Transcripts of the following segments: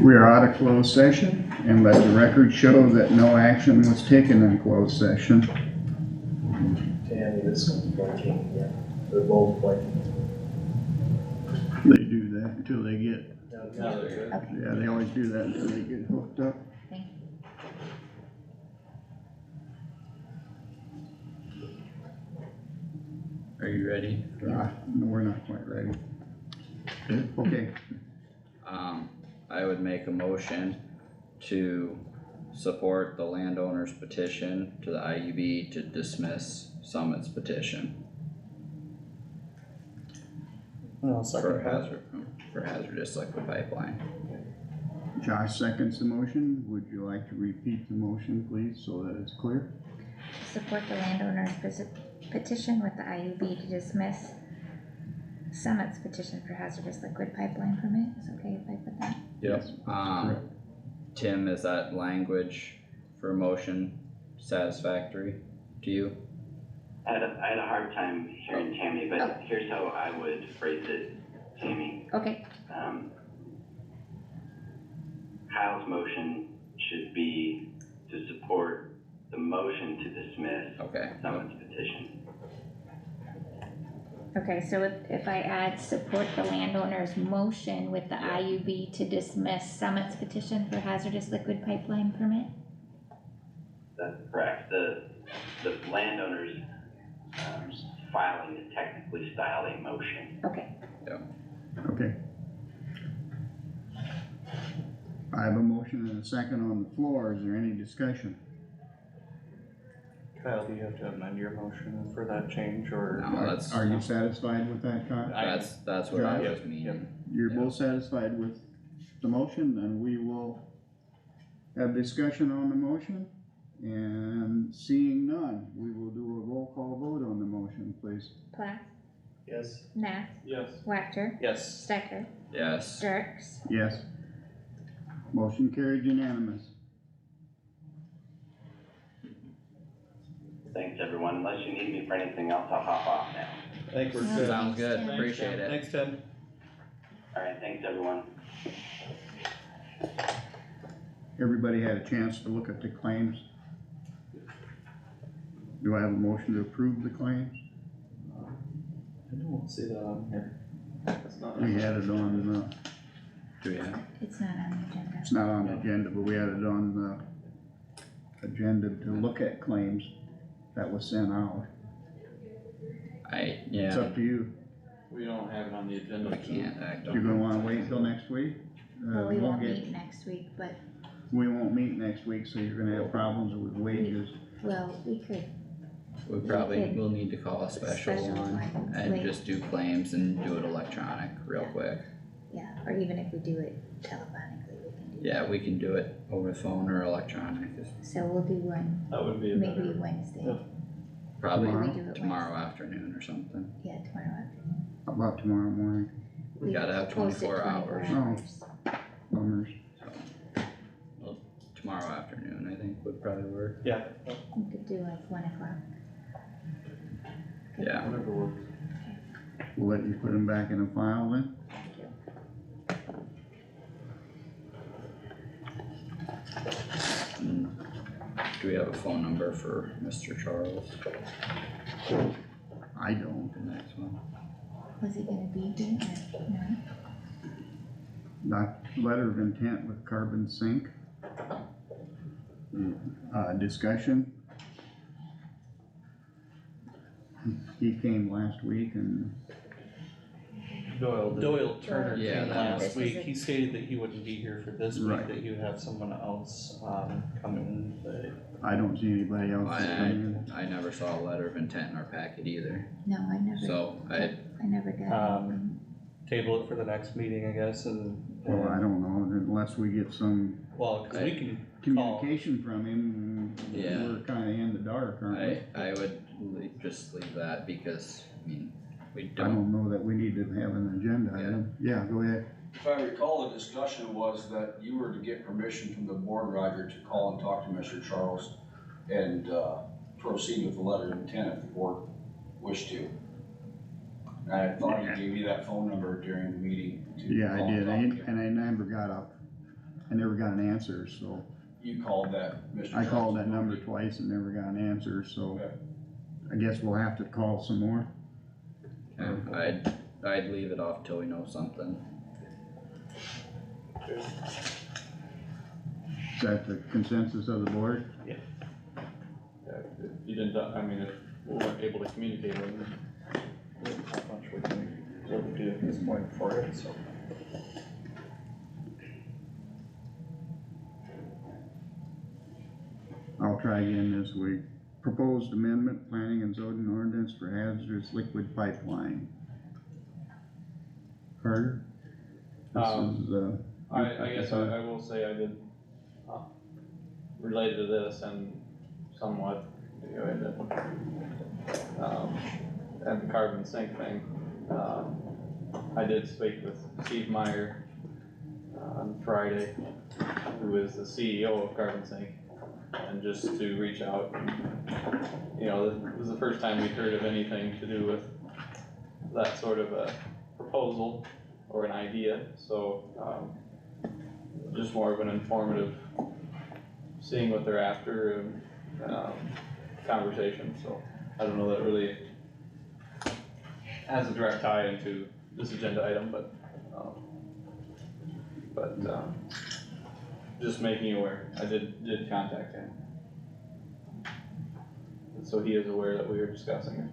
We are out of closed session, and let the record show that no action was taken in closed session. Tammy, this one's blanking, yeah, they're both blanking. They do that until they get, Now they're good. Okay, yeah, they always do that until they get hooked up. thank you. Are you ready? No, we're not quite ready. Okay, I would make a motion to support the landowner's petition to the IUB to dismiss Summit's petition I'll second that. for hazardous liquid pipeline. Josh seconds the motion. Would you like to repeat the motion, please, so that it's clear? Support the landowner's petition with the IUB to dismiss Summit's petition for hazardous liquid pipeline permit. Is it okay if I put that? Yes. Correct. Tim, is that language for motion satisfactory to you? I had a hard time hearing Tammy, but here's how I would phrase it, Tammy. Okay, Kyle's motion should be to support the motion to dismiss Okay. Summit's petition. okay, so if I add support the landowner's motion with the IUB to dismiss Summit's petition for hazardous liquid pipeline permit? That's correct. The landowner's filing is technically styled a motion. Okay, Okay. I have a motion and a second on the floor. Is there any discussion? Kyle, do you have to amend your motion for that change, or? No, that's, Are you satisfied with that, Kyle? that's what I Josh? was meaning. You're Yeah. both satisfied with the motion, then we will have discussion on the motion. And seeing none, we will do a roll call vote on the motion, please. Plath, Yes. Nath, Yes. Wactor, Yes. Stecker, Yes. Jerks. Yes. Motion carried unanimous. Thanks, everyone. Unless you need me for anything else, I'll hop off now. I think we're Yeah. good. Sounds good, Thanks, Tim. appreciate it. Thanks, Tim. All right, thanks, everyone. Everybody had a chance to look at the claims. Do I have a motion to approve the claims? I don't see that on here. It's not. We had it on, Do we have? It's not on the agenda. it's not on the agenda, but we had it on the agenda to look at claims that was sent out. It's Yeah, up to you. We don't have it on the agenda. we can't act You're on gonna wanna wait until next week? Well, we we'll won't get- meet next week, but, We won't meet next week, so you're gonna have problems with wages. well, we could, we probably will need to call a special Special one one, and like- just do claims and do it electronic real quick. yeah, or even if we do it telephonically, we can do. Yeah, we can do it over the phone or electronic, So we'll do one, That would be a maybe better. Wednesday, Yeah. probably Tomorrow? we do it tomorrow afternoon or something. yeah, tomorrow afternoon. How about tomorrow morning? We gotta have post it 24 hours. Oh. Bummers. So, well, tomorrow afternoon, I think would probably work. Yeah. We could do like 1 o'clock. Yeah, Whatever works. We'll let you put them back in a file then. Mm. Do we have a phone number for Mr. Charles? I don't. The next one. Was he gonna be here or no? Not letter of intent with carbon sink. Discussion. He came last week and Doyle Turner Yeah, came that last was- week. He stated that he wouldn't be here for this week, Right. that he would have someone else, come in, but I don't see anybody else that's coming in. I never saw a letter of intent in our packet either, No, I never, so I never got anything. table it for the next meeting, I guess, and. Well, I don't know, unless we get some Well, cause we can call, communication from him, Yeah. we're kinda in the dark, aren't we? I would just leave that because, I mean, we I don't, don't know that we need to have an agenda item. Yeah, go ahead. If I recall, the discussion was that you were to get permission from the board, Roger, to call and talk to Mr. Charles and, proceed with the letter of intent if the board wished to. And I thought he gave you that phone number during the meeting to Yeah, I call and did, talk to. and I never got I never got an answer, so You called that, Mr. I called that Charles. number twice and never got an answer, so Okay. I guess we'll have to call some more. Okay, I'd leave it off till we know something. Is that the consensus of the board? Yeah, if you didn't, I mean, if we weren't able to communicate with them, there's not much we can really do at this point for it, so. I'll try again this week. Proposed amendment, planning and zoning ordinance for hazardous liquid pipeline. Carter? This is, I guess I will say I did, related to this and somewhat, you know, and the carbon sink thing, I did speak with Steve Meyer, on Friday, who is the CEO of Carbon Sink, and just to reach out, you know, this is the first time we'd heard of anything to do with that sort of a proposal or an idea, so, just more of an informative, seeing what they're after and, conversation, so I don't know that it really has a direct tie into this agenda item, but, just making you aware, I did contact him. And so he is aware that we are discussing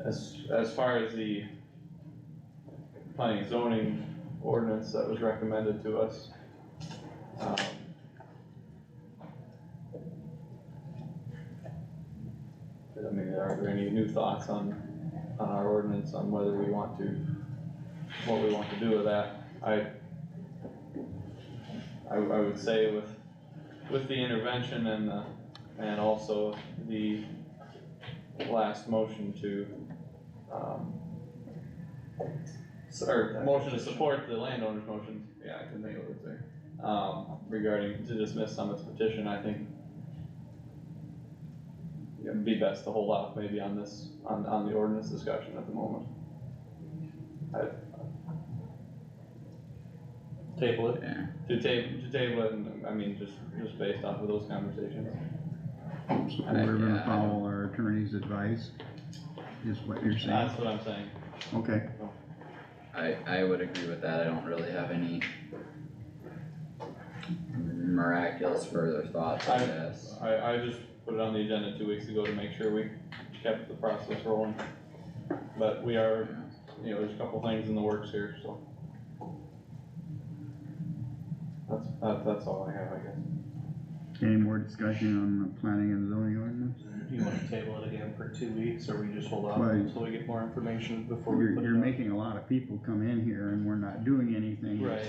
it. As far as the planning and zoning ordinance that was recommended to us, I mean, are there any new thoughts on our ordinance, on whether we want to, what we want to do with that? I would say with the intervention and also the last motion to, or motion to support the landowner's motion, yeah, I couldn't think of what it was there, regarding to dismiss Summit's petition, I think it'd be best to hold off maybe on this, on the ordinance discussion at the moment. Table it? Yeah. To table it, and, I mean, just based off of those conversations. so we're gonna follow our attorney's advice, is what you're saying? That's what I'm saying. Okay, I would agree with that, I don't really have any miraculous further thoughts on this. I just put it on the agenda 2 weeks ago to make sure we kept the process rolling. But we are, you know, there's a couple things in the works here, so. That's all I have, I guess. any more discussion on the planning and zoning ordinance? Do you wanna table it again for 2 weeks, or we just hold off Well, until we get more information before we put it You're on? making a lot of people come in here and we're not doing anything. Right.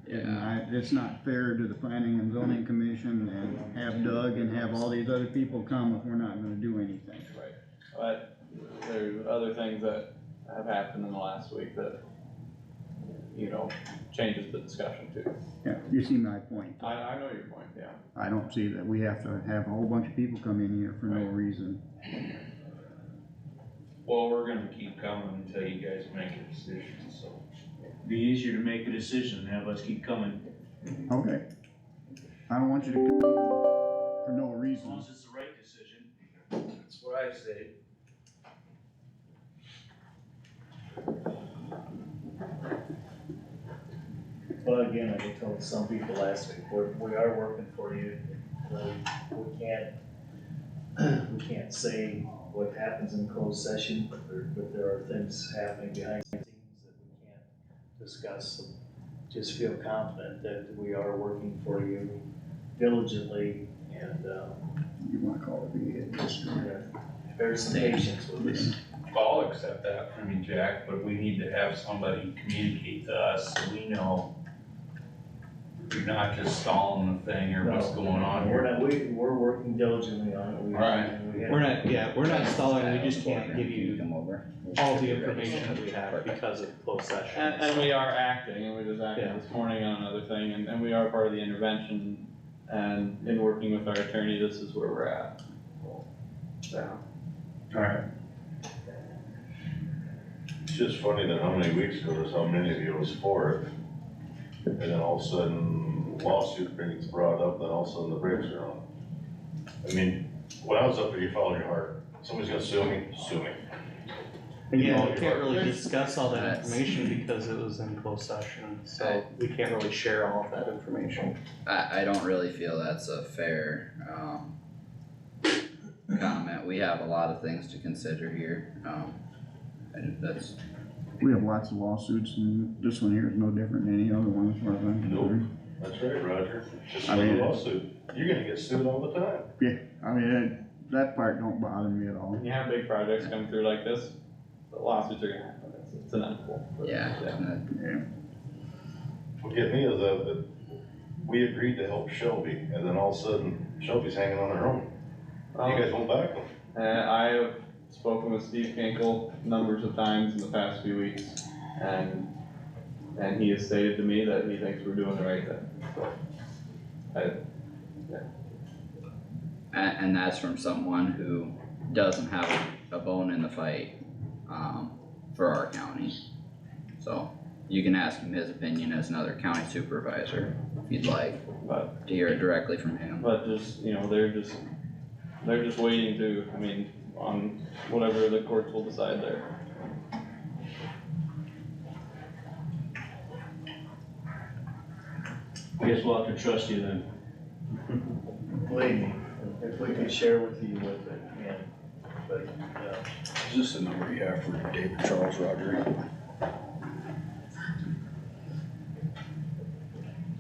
It's not fair to the planning and zoning commission and have Doug and have all these other people come if we're not gonna do anything. Right. But there's other things that have happened in the last week that, you know, changes the discussion too. Yeah, you see my point. I know your point, yeah. I don't see that we have to have a whole bunch of people come in here for no Right. reason. Well, we're gonna keep coming until you guys make a decision, so. Be easier to make a decision and have us keep coming, Okay. I don't want you to come for no as long reason. as it's the right decision. That's what I say. Well, again, I told some people last week, we are working for you. We can't say what happens in closed session, but there are things happening behind the scenes that we can't discuss. So just feel confident that we are working for you diligently, and, You wanna call it the history. there's some patience with us. I'll accept that from you, Jack, but we need to have somebody communicate to us so we know you're not just stalling the thing or what's going on We're here. not, we're working diligently on it. Right. We're not stalling, we just can't give you Come over. all the information that we have because of closed session. And we are acting, and we just Yeah. acted this morning on another thing, and we are part of the intervention, and in working with our attorney, this is where we're at. So, Alright. just funny that how many weeks ago, there's how many of you was for it. And then all of a sudden, lawsuit brings brought up, then all of a sudden the brakes are on. I mean, when I was up there, you follow your heart. Somebody's gonna sue me, sue me. Yeah, we can't really discuss all that information because it was in closed session, so we can't really share all of that information. I don't really feel that's a fair, comment. We have a lot of things to consider here, and that's, We have lots of lawsuits and this one here is no different than any other one as far as I'm concerned. That's right, Roger. Just I like a mean- lawsuit. You're gonna get sued all the time. Yeah, I mean, that part don't bother me at all. When you have big projects come through like this, the lawsuits are gonna happen, it's inevitable. But, yeah. Yeah, What get me is that we agreed to help Shelby, and then all of a sudden, Shelby's hanging on their own. You guys won't back them. I have spoken with Steve Kinkle numbers of times in the past few weeks, and he has stated to me that he thinks we're doing the right thing, so. And that's from someone who doesn't have a bone in the fight, for our county. So, you can ask him his opinion as another county supervisor, if you'd like, But, to hear it directly from him. but just, you know, they're just waiting to, I mean, on whatever the courts will decide there. I guess we'll have to trust you then. Believe me, if we could share with you what it, and, but, Is this the number you have for David Charles Roger?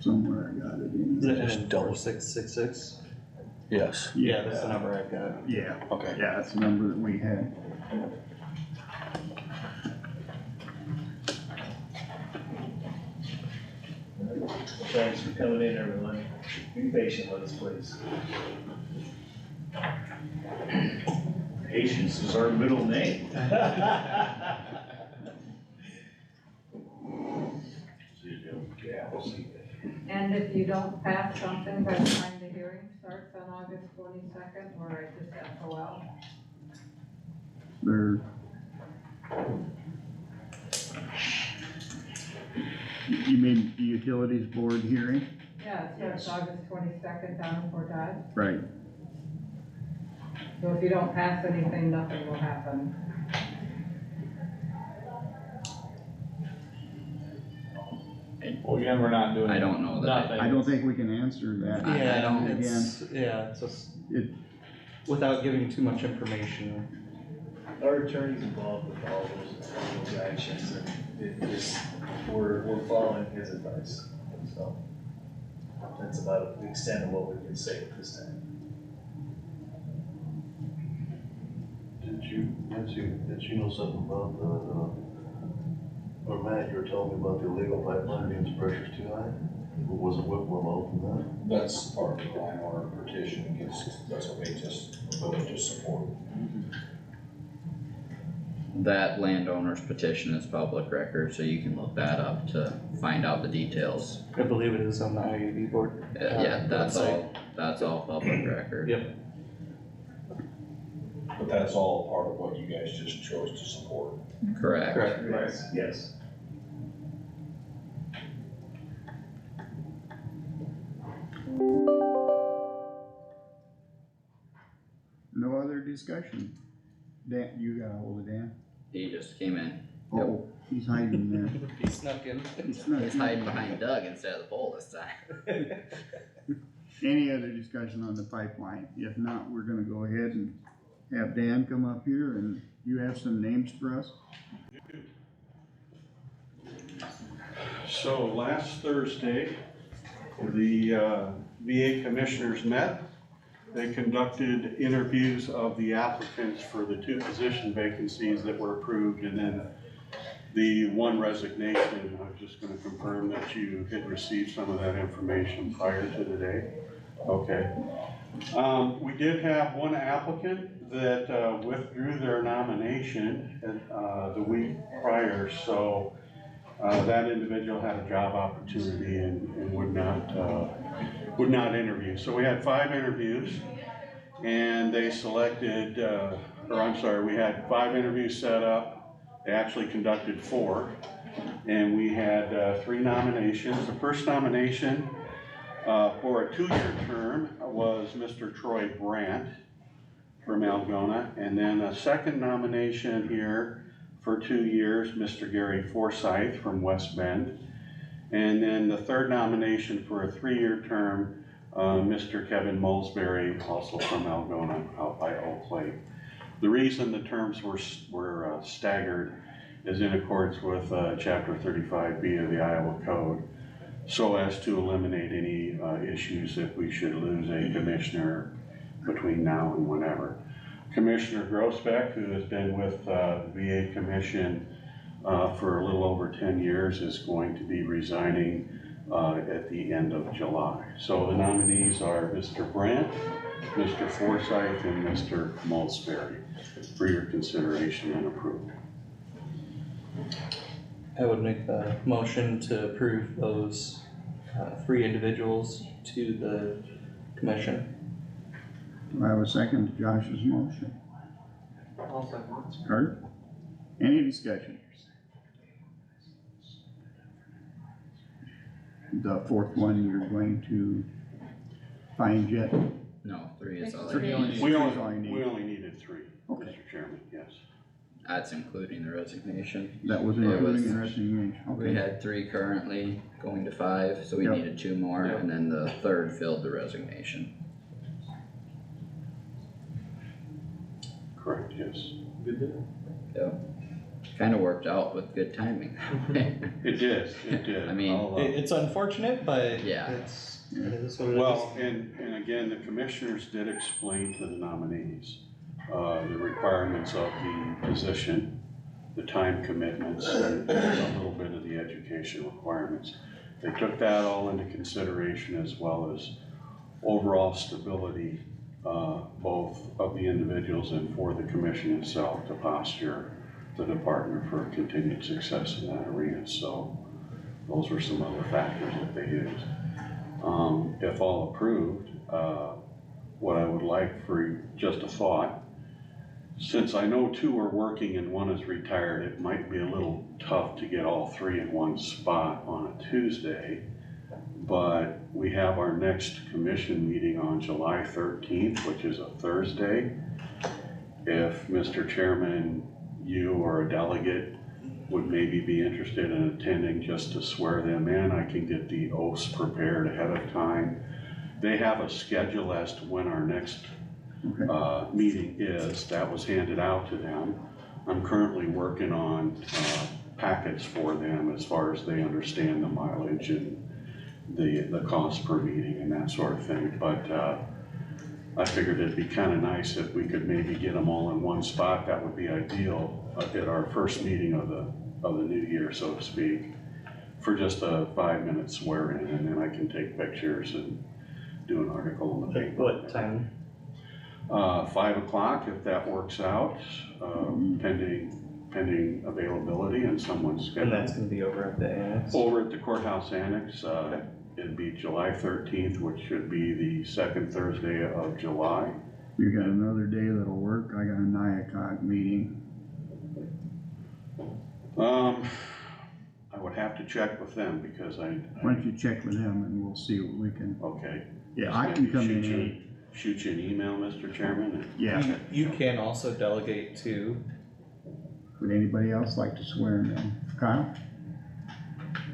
somewhere I got it in. Is it Just in double- 4666? Yes. Yeah, that's the number I've got. Yeah, Okay. yeah, that's the number that we had. thanks for coming in, everyone. Be patient with us, please. Patience is our middle name. See you, Jim. Yeah, we'll see. And if you don't pass something by the time the hearing starts on August 22nd, or I just FOL, There. You mean the utilities board hearing? yeah, it starts August 22nd down in Fort Dodge. Right. So if you don't pass anything, nothing will happen. Well, again, we're not doing. I don't know that. Nothing. I don't think we can answer that. I don't- Again, It's just, it, without giving too much information. Our attorney's involved with all those actions, and it just, we're following his advice, so. That's about the extent of what we can say at this time. Did you know something about or Matt, you were telling me about the illegal pipeline being pressure's too high? Wasn't Whitmore involved in that? That's part of the landowner petition against, that's what they just voted to support. That landowner's petition is public record, so you can look that up to find out the details. I believe it is on the IUB board. Yeah, website. that's all public record. Yep. But that's all part of what you guys just chose to support. Correct. Correct. Yes, yes. no other discussion. Dan, you got ahold of Dan? He just came in. Oh, he's hiding there. He snuck in. He's not. He's hiding behind Doug instead of the pole this time. Any other discussion on the pipeline? If not, we're gonna go ahead and have Dan come up here, and you have some names for us? So last Thursday, the VA commissioners met. They conducted interviews of the applicants for the 2 position vacancies that were approved, and then the 1 resignation. I'm just gonna confirm that you had received some of that information prior to today. Okay. We did have 1 applicant that withdrew their nomination the week prior, so that individual had a job opportunity and would not interview. So we had 5 interviews, and they selected, we had 5 interviews set up, They actually conducted 4, and we had 3 nominations. The first nomination for a 2-year term was Mr. Troy Brandt from Algona, and then a second nomination here for 2 years, Mr. Gary Forsyth from West Bend, and then the third nomination for a 3-year term, Mr. Kevin Mulsberry, also from Algona, out by Oak Lake. The reason the terms were staggered is in accordance with Chapter 35B of the Iowa Code, so as to eliminate any issues if we should lose a commissioner between now and whenever. Commissioner Grossbeck, who has been with the VA Commission for a little over 10 years, is going to be resigning at the end of July. So the nominees are Mr. Brandt, Mr. Forsyth, and Mr. Mulsberry for your consideration and approval. I would make the motion to approve those 3 individuals to the commission. Do I have a second to Josh's motion? I'll second. Kurt? Any discussion? The fourth one you're going to find yet? No, 3 is all I Three. need. We Three's all you need. only needed 3, Okay. Mr. Chairman, yes. That's including the resignation. That was It was- including the resignation, We okay. had 3 currently, going to 5, so we Yep. needed 2 more, Yep. and then the third filled the resignation. Correct, yes. Good deal. So, kinda worked out with good timing. It did. I mean, I'll, It's unfortunate, but Yeah. it is what it is. well, and again, the commissioners did explain to the nominees the requirements of the position, the time commitments, and a little bit of the education requirements. They took that all into consideration, as well as overall stability, both of the individuals and for the commission itself, to posture the department for continued success in that arena. So those were some other factors that they used. If all approved, what I would like for just a thought, since I know 2 are working and 1 is retired, it might be a little tough to get all 3 in one spot on a Tuesday. But we have our next commission meeting on July 13th, which is a Thursday. If Mr. Chairman, you or a delegate would maybe be interested in attending just to swear them in, I can get the oaths prepared ahead of time. They have a schedule as to when our next meeting is. That was handed out to them. I'm currently working on packets for them as far as they understand the mileage and the cost per meeting and that sort of thing. But I figured it'd be kind of nice if we could maybe get them all in one spot. That would be ideal at our first meeting of the new year, so to speak, for just a 5-minute swear-in, and then I can take pictures and do an article in the paper. What time? 5 o'clock, if that works out, pending availability and someone's schedule. And that's gonna be over at the annex? Over at the courthouse annex, it'd be July 13th, which should be the second Thursday of July. You got another day that'll work? I got a 9 o'clock meeting. I would have to check with them because Why don't you check with them and we'll see what we can, okay. yeah, I can come in Shoot you- 8. Shoot you an email, Mr. Chairman? Yeah. You can also delegate to, Would anybody else like to swear in them? Kyle,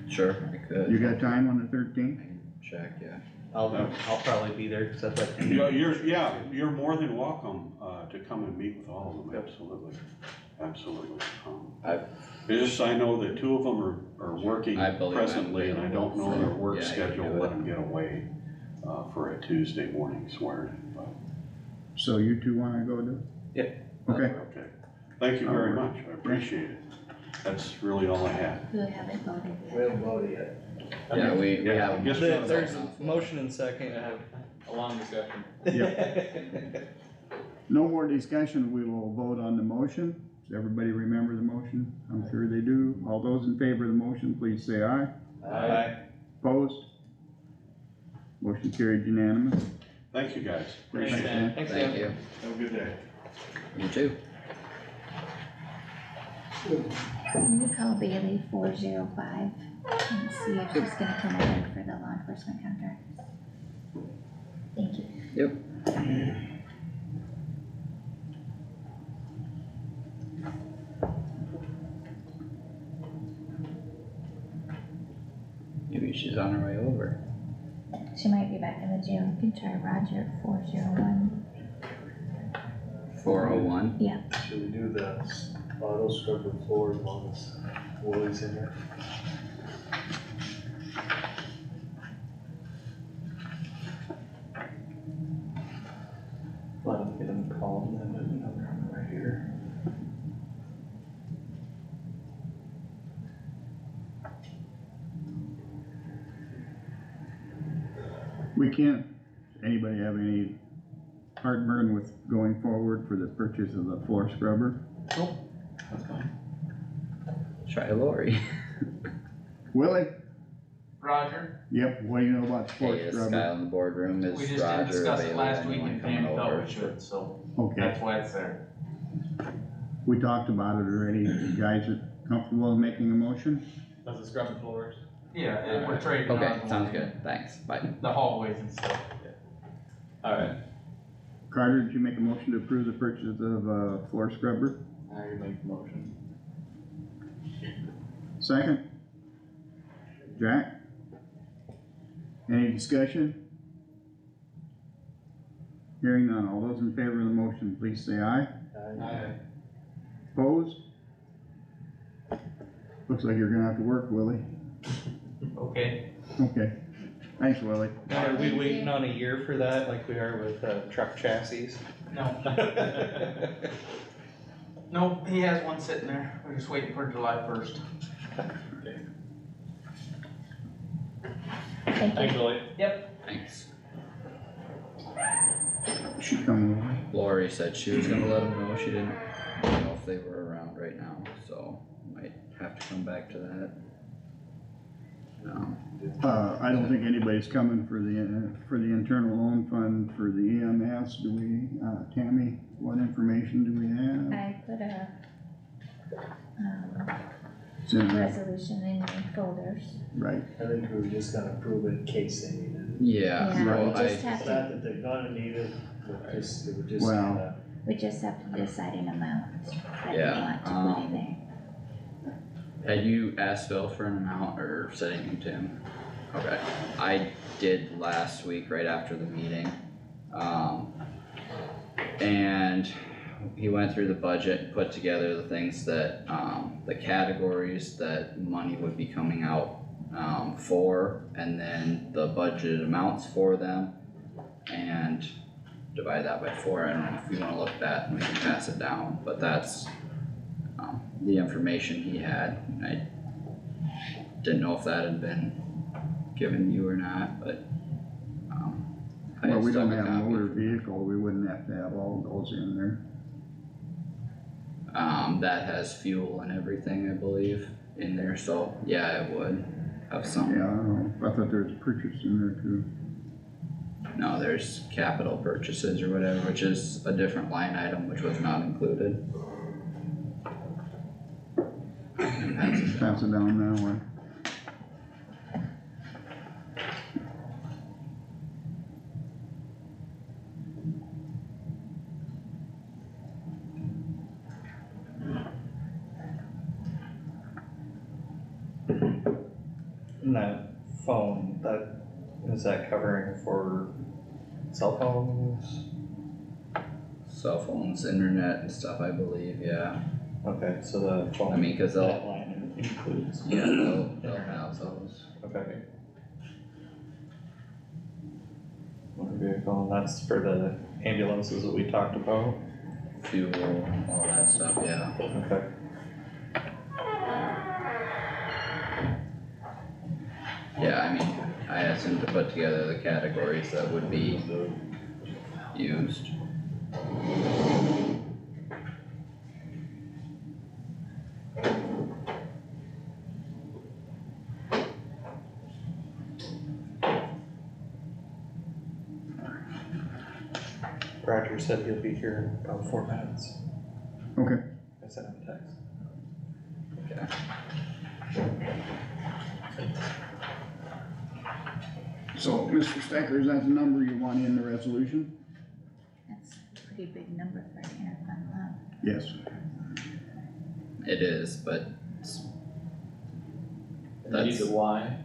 Sure, I could. you got time on the I 13th? can check, yeah. I'll probably be there, cause I'd like to. You're more than welcome, to come and meet with all of them, absolutely, absolutely. It's just, I know that 2 of them are working I believe I'm presently, and I don't know their work Yeah, you schedule, can do let it. them get away, for a Tuesday morning swearing, but, So you 2 wanna go to? Yeah. Okay, okay. Thank you very much, I appreciate it. That's really all I had. We haven't voted. We haven't voted yet. Yeah, we Yeah, have. guess There's what? a motion and second. I have a long discussion. no more discussion, we will vote on the motion. Does everybody remember the motion? I'm sure they do. All those in favor of the motion, please say aye. Aye. Opposed? Motion carried unanimous. Thank you, guys. Thanks, Appreciate it. Dan. Thanks, Thank Dan. you. Have a good day. You too. Can you call Bailey 405 and see if she's gonna come over for the law enforcement contract? Thank you. Maybe she's on her way over. She might be back in the jail. You can try Roger at 401. 401? Yeah. Should we do the auto scrub the floor as long as Willie's in there? Let him get him called and then another one right here. We can't, anybody have any heartburn with going forward for the purchase of the floor scrubber? That's fine. Try Lori. Willie? Roger, Yep, what do you know about the floor Hey, this scrubber? guy on the boardroom is we just didn't Roger, discuss it Bailey, last week anyone and coming Pam thought over. we should, so Okay, that's why it's there. we talked about it already. You guys are comfortable in making a motion? Does it scrub the floors? Yeah, and we're trading on Okay, the sounds one- good, thanks, bye. the hallways and stuff. Alright, Carter, did you make a motion to approve the purchase of a floor scrubber? I can make the motion. Second? Jack? Any discussion? Hearing none, all those in favor of the motion, please say aye. Aye. Opposed? Looks like you're gonna have to work, Willie. Okay, Okay, thanks, Willie. Now, are we waiting on a year for that like we are with truck chassis? no, no, he has one sitting there, we're just waiting for July 1st. Thank you. Billy. Thanks. She coming over? Lori said she was gonna let him know, she didn't know if they were around right now, so might have to come back to that. I don't think anybody's coming for the internal loan fund for the EMS, do we, Tammy, what information do we have? I put a, It's in there, resolution in your folders. right, I think we were just gonna approve it in case they needed it. Yeah, Yeah, well, we just I, have It's to, not that they're gonna need it, but just, it would just Well, kinda, we just have to decide an amount that we Yeah, want to put in there. had you asked Phil for an amount or said anything to him? Okay, I did last week right after the meeting. And he went through the budget, and put together the things that, the categories that money would be coming out, for, and then the budgeted amounts for them. And divide that by 4, I don't know if you wanna look at that and we can pass it down, but that's, the information he had. I didn't know if that had been given you or not, but, I well, we still don't have a have a copy. motor vehicle, we wouldn't have to have all those in there. That has fuel and everything, I believe, in there, so yeah, it would have some. Yeah, I don't know, I thought there was purchase in there too. No, there's capital purchases or whatever, which is a different line item, which was not included. Pass it down that way. And that phone, is that covering for cell phones? Cell phones, internet and stuff, I believe, yeah. Okay, so the phone. I mean, cause That they'll, line includes. yeah, they'll have those. Okay. Motor vehicle, and that's for the ambulances that we talked about. Fuel, all that stuff, yeah. Okay. Yeah, I mean, I asked him to put together the categories that would be used. Roger said he'll be here in about 4 minutes. Okay, I sent him a text. So, Mr. Stecker, is that the number you want in the resolution? That's a pretty big number for an interfund loan. Yes. It is, but They need the why,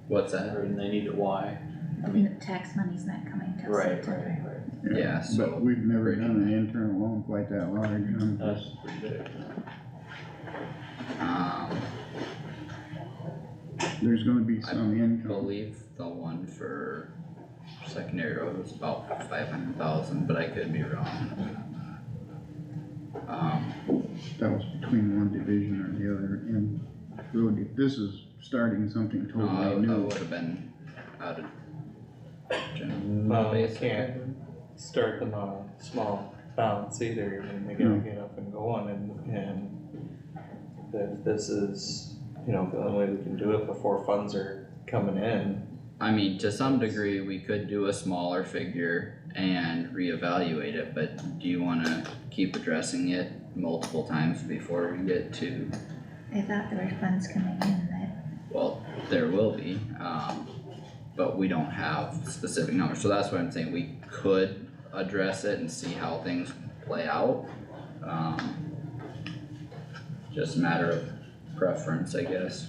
what's that? or they need the why. I mean, the tax money's not coming till September. Yeah, so- But we've never done an internal loan quite that large. That's pretty big. There's gonna be some I income. believe the one for secondary road was about 500,000, but I could be wrong. That was between one division or the other, and really, this is starting something No, I totally new. would have been out of general Well, you basic. can't start them on a small balance either, I mean, they gotta No. get up and going and if this is, you know, the only way we can do it before funds are coming in. I mean, to some degree, we could do a smaller figure and reevaluate it, but do you wanna keep addressing it multiple times before we get to, I thought there were funds coming in that, well, there will be, but we don't have specific numbers, so that's what I'm saying, we could address it and see how things play out. Just a matter of preference, I guess.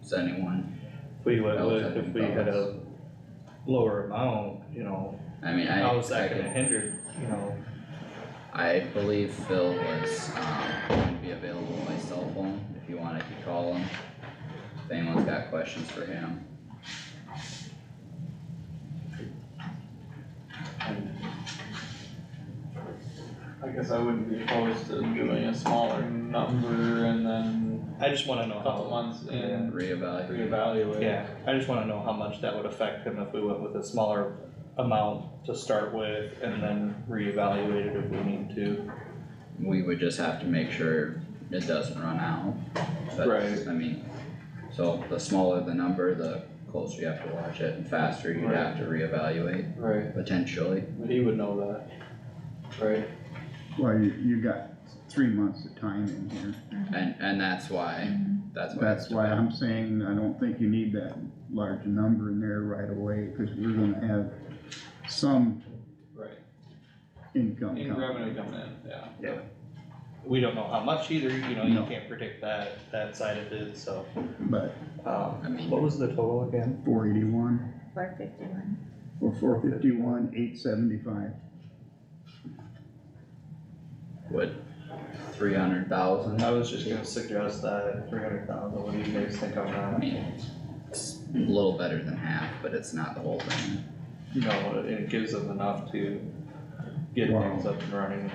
Does anyone, If we would, else have if any we had a thoughts? lower amount, you know, I mean, how is I that gonna could, hinder, you know? I believe Phil was, going to be available by cell phone, if you want, I could call him. If anyone's got questions for him. I guess I wouldn't be opposed to doing a smaller number and then I just wanna know a couple how, months in, Reevaluate. reevaluate. yeah, I just wanna know how much that would affect him if we went with a smaller amount to start with and then reevaluate it if we need to. We would just have to make sure it doesn't run out. That's- Right. I mean, so the smaller the number, the closer you have to watch it, and faster you'd have to reevaluate, Right, potentially. but he would know that, right? Well, you got 3 months of time in here. And that's why, That's why I'm saying I don't think you need that large number in there right away, cause we're gonna have some Right. income In coming. revenue coming in, yeah. Yeah. We don't know how much either, you know, you No. can't predict that side of it, so, But I mean, what was the total again? 481 451. or 451, 875. would 300,000, I was just gonna suggest that 300,000, what do you guys think on I that? mean, it's a little better than half, but it's not the whole thing. You know, it gives them enough to get Wow. things up and running.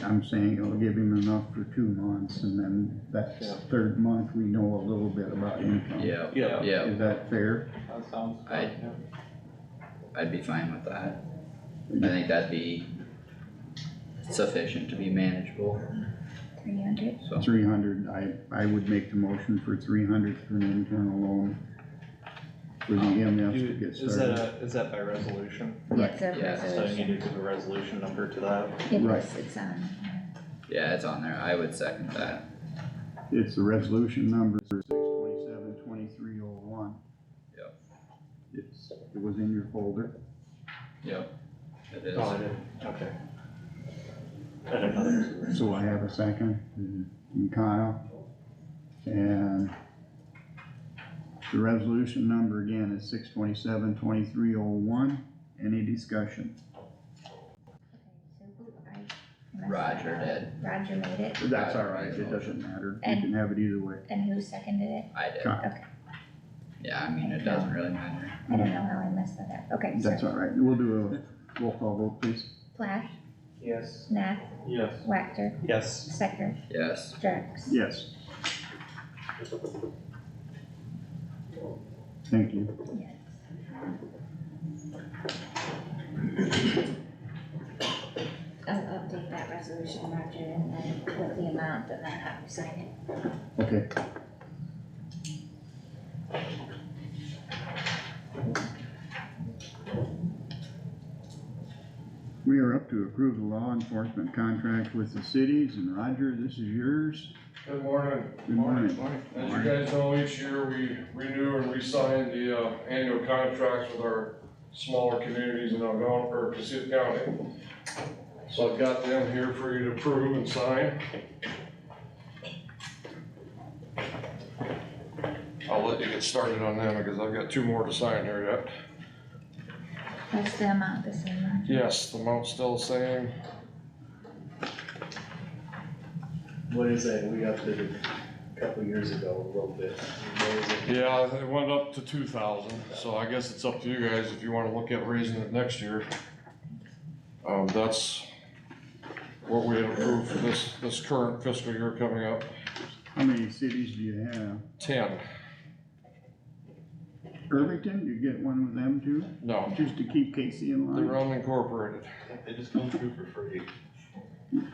I'm saying it'll give him enough for 2 months, and then that Yeah. third month, we know a little bit about income. Yeah, Yeah. yeah, Is that fair? That sounds I- fine, yeah. I'd be fine with that. I think that'd be sufficient to be manageable, 300. so. 300, I would make the motion for 300 for an internal loan for the EMS to get Is started. is that by resolution? It's a Yeah, so So you resolution. need to give a resolution number to that? It Right. is, it's on. Yeah, it's on there, I would second that. It's the resolution number 627-2301. Yep. It was in your folder. Yep. It is. Oh, I did, okay. I didn't know there was a So I have a second, and Kyle. And the resolution number again is 627-2301. Any discussion? Roger did, Roger made it, That's all right, it doesn't matter, you can have it either way. and who seconded it? I did. Kyle. Okay, Yeah, I mean, it doesn't really matter. I don't know how I messed that up, okay, That's so all right, we'll do a roll call vote, please. Plath, Yes. Nath, Yes. Wactor, Yes, Stecker, Yes, Jerks. Yes. Thank you. Yes. I'll update that resolution, Roger, and then with the amount and then have you sign it. Okay. We are up to approve the law enforcement contract with the cities, and Roger, this is yours. Good morning. Good morning. As you guys know, each year we renew and re-sign the annual contracts with our smaller communities in Algonquin, or Kossuth County. So I've got them here for you to approve and sign. I'll let you get started on them because I've got two more to sign here yet. Is the amount the same, Roger? Yes, the amount's still the same. What is that, we upped it a couple years ago a little bit. What is it? Yeah, it went up to 2,000, so I guess it's up to you guys if you wanna look at raising it next year. That's what we had approved for this current fiscal year coming up, How many cities do you have? 10. Irvington, you get one with them too? No, Just to keep Casey in they're line? unincorporated. They just come through for free.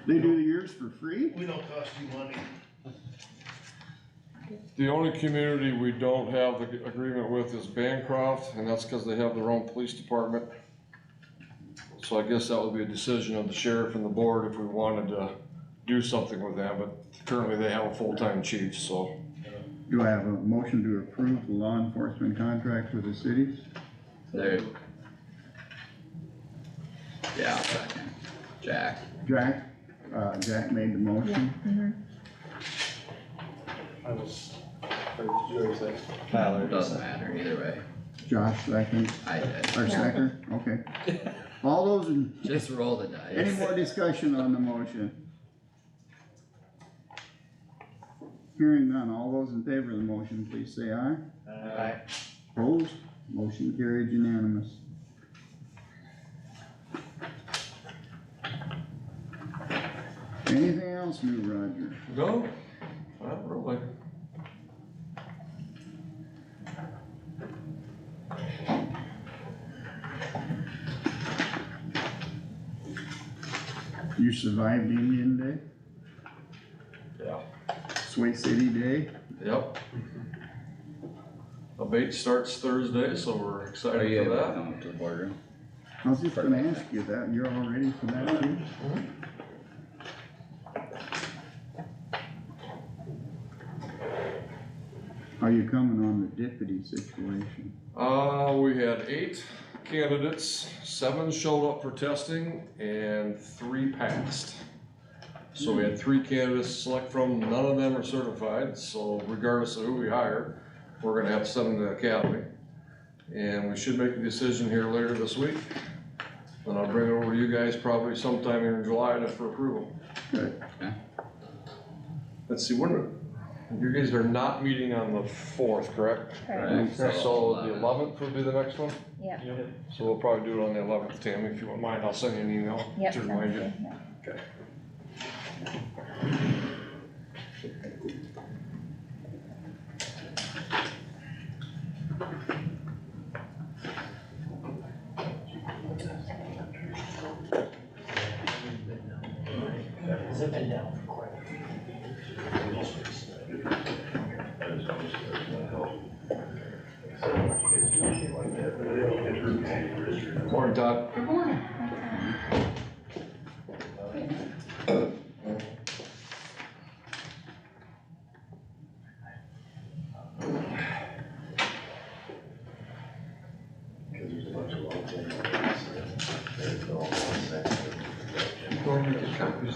They do yours for free? We don't cost you money. The only community we don't have the agreement with is Bancroft, and that's because they have their own police department. So I guess that would be a decision of the sheriff and the board if we wanted to do something with them, but currently they have a full-time chief, so. Do I have a motion to approve the law enforcement contract with the cities? There. Yeah, I'll second. Jack. Jack made the motion. Mhm. I was, or did you already say? Tyler. Doesn't matter either way. Josh, second, I did. or second, okay. All those in, Just roll the dice. any more discussion on the motion? Hearing none, all those in favor of the motion, please say aye. Aye. Opposed? Motion carried unanimous. Anything else new, Roger? No, not really. You survived Indian Day? Yeah. Sway City Day? Yep. Abate starts Thursday, so we're Are excited you for able to that. come up to the boardroom? I was just gonna ask you that, you're all ready for that too? How you coming on the deputy situation? We had 8 candidates, 7 showed up for testing, and 3 passed. So we had 3 candidates to select from, none of them are certified, so regardless of who we hire, we're gonna have to send them to the academy. And we should make a decision here later this week. And I'll bring it over to you guys probably sometime here in July for approval. Good. Let's see, you guys are not meeting on the 4th, correct? Correct. So the 11th would be the next one? Yep, So we'll probably do it on the 11th, Tammy, if you wouldn't mind, I'll send you an email yep, to sounds remind you. good, yeah. Okay. Zipping down for quite a few. Morning, Todd. Good morning.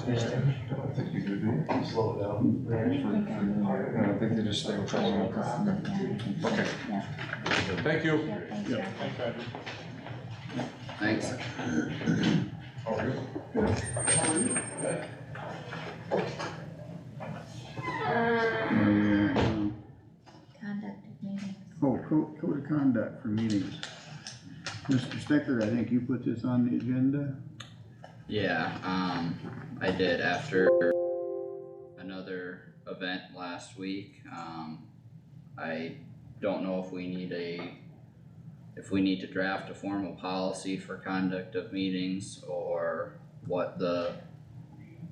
I think you do. Slow it down. I think they just stay with us. Okay. Yeah, Thank you. yeah, thanks, Roger. Thanks. How are you? Conduct of meetings. Code of conduct for meetings. Mr. Stecker, I think you put this on the agenda? Yeah, I did after another event last week. I don't know if we need to draft a formal policy for conduct of meetings or what the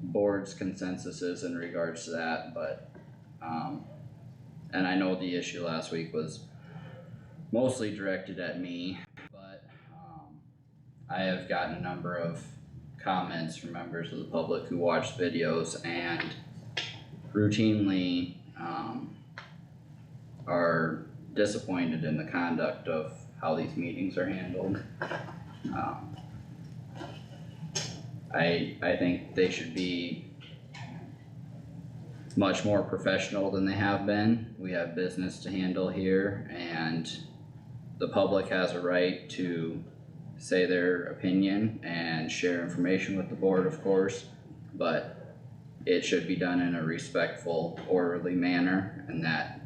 board's consensus is in regards to that, but, and I know the issue last week was mostly directed at me, but, I have gotten a number of comments from members of the public who watch videos and routinely, are disappointed in the conduct of how these meetings are handled. I think they should be much more professional than they have been. We have business to handle here, and the public has a right to say their opinion and share information with the board, of course, but it should be done in a respectful, orderly manner, and that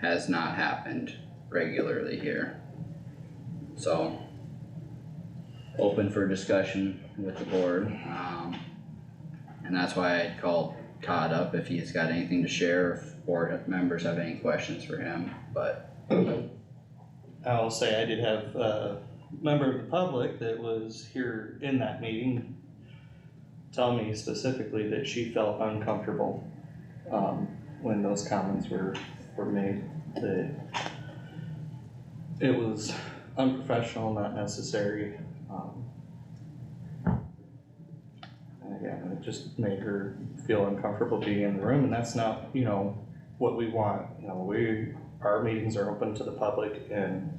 has not happened regularly here. So, open for discussion with the board, and that's why I called Todd up if he's got anything to share, if board members have any questions for him, but. I'll say I did have a member of the public that was here in that meeting tell me specifically that she felt uncomfortable, when those comments were made, that it was unprofessional, not necessary. And again, it just made her feel uncomfortable being in the room, and that's not, you know, what we want. You know, our meetings are open to the public, and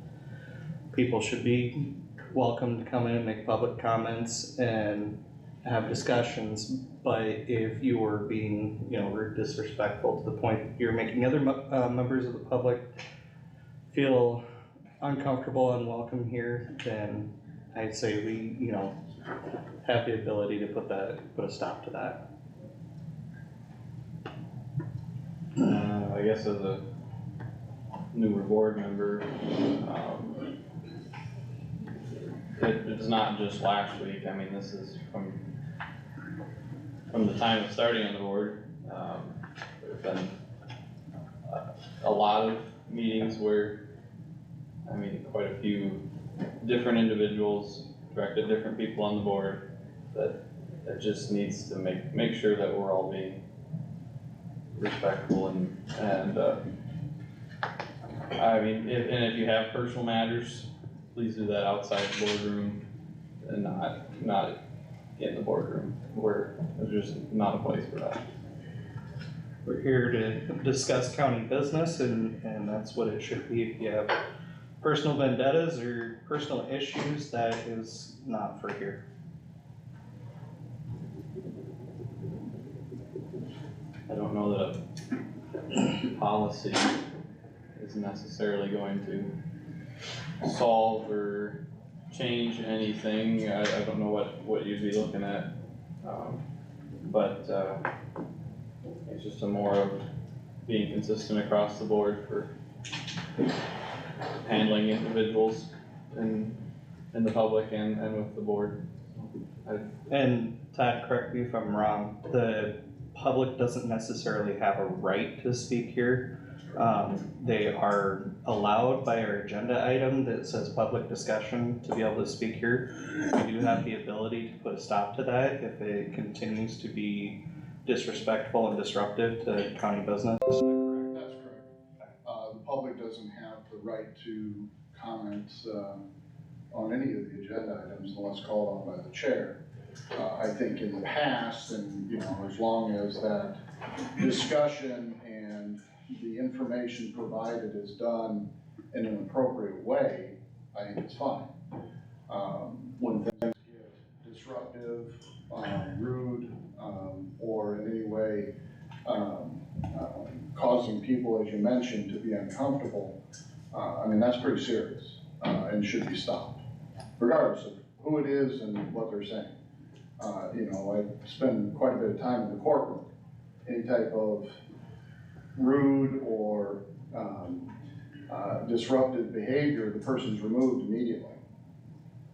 people should be welcome to come in and make public comments and have discussions. But if you were being, you know, disrespectful to the point that you're making other members of the public feel uncomfortable and unwelcome here, then I'd say we, you know, have the ability to put a stop to that. I guess as a newer board member, it's not just last week. I mean, this is from the time of starting on the board. There's been a lot of meetings where, I mean, quite a few different individuals directed different people on the board that just needs to make sure that we're all being respectful and I mean, if you have personal matters, please do that outside the boardroom and not in the boardroom, where there's just not a place for that. We're here to discuss county business, and that's what it should be. If you have personal vendettas or personal issues, that is not for here. I don't know that a policy is necessarily going to solve or change anything. I don't know what you'd be looking at, but it's just a more of being consistent across the board for handling individuals in the public and with the board. And Todd, correct me if I'm wrong, the public doesn't necessarily have a right to speak here. They are allowed by our agenda item that says public discussion to be able to speak here. We do have the ability to put a stop to that if it continues to be disrespectful and disruptive to county business. That's correct. The public doesn't have the right to comment on any of the agenda items unless called on by the chair. I think in the past, and you know, as long as that discussion and the information provided is done in an appropriate way, I think it's fine. When things get disruptive, rude, or in any way causing people, as you mentioned, to be uncomfortable, I mean, that's pretty serious and should be stopped, regardless of who it is and what they're saying. You know, I spend quite a bit of time in the courtroom. Any type of rude or disruptive behavior, the person's removed immediately.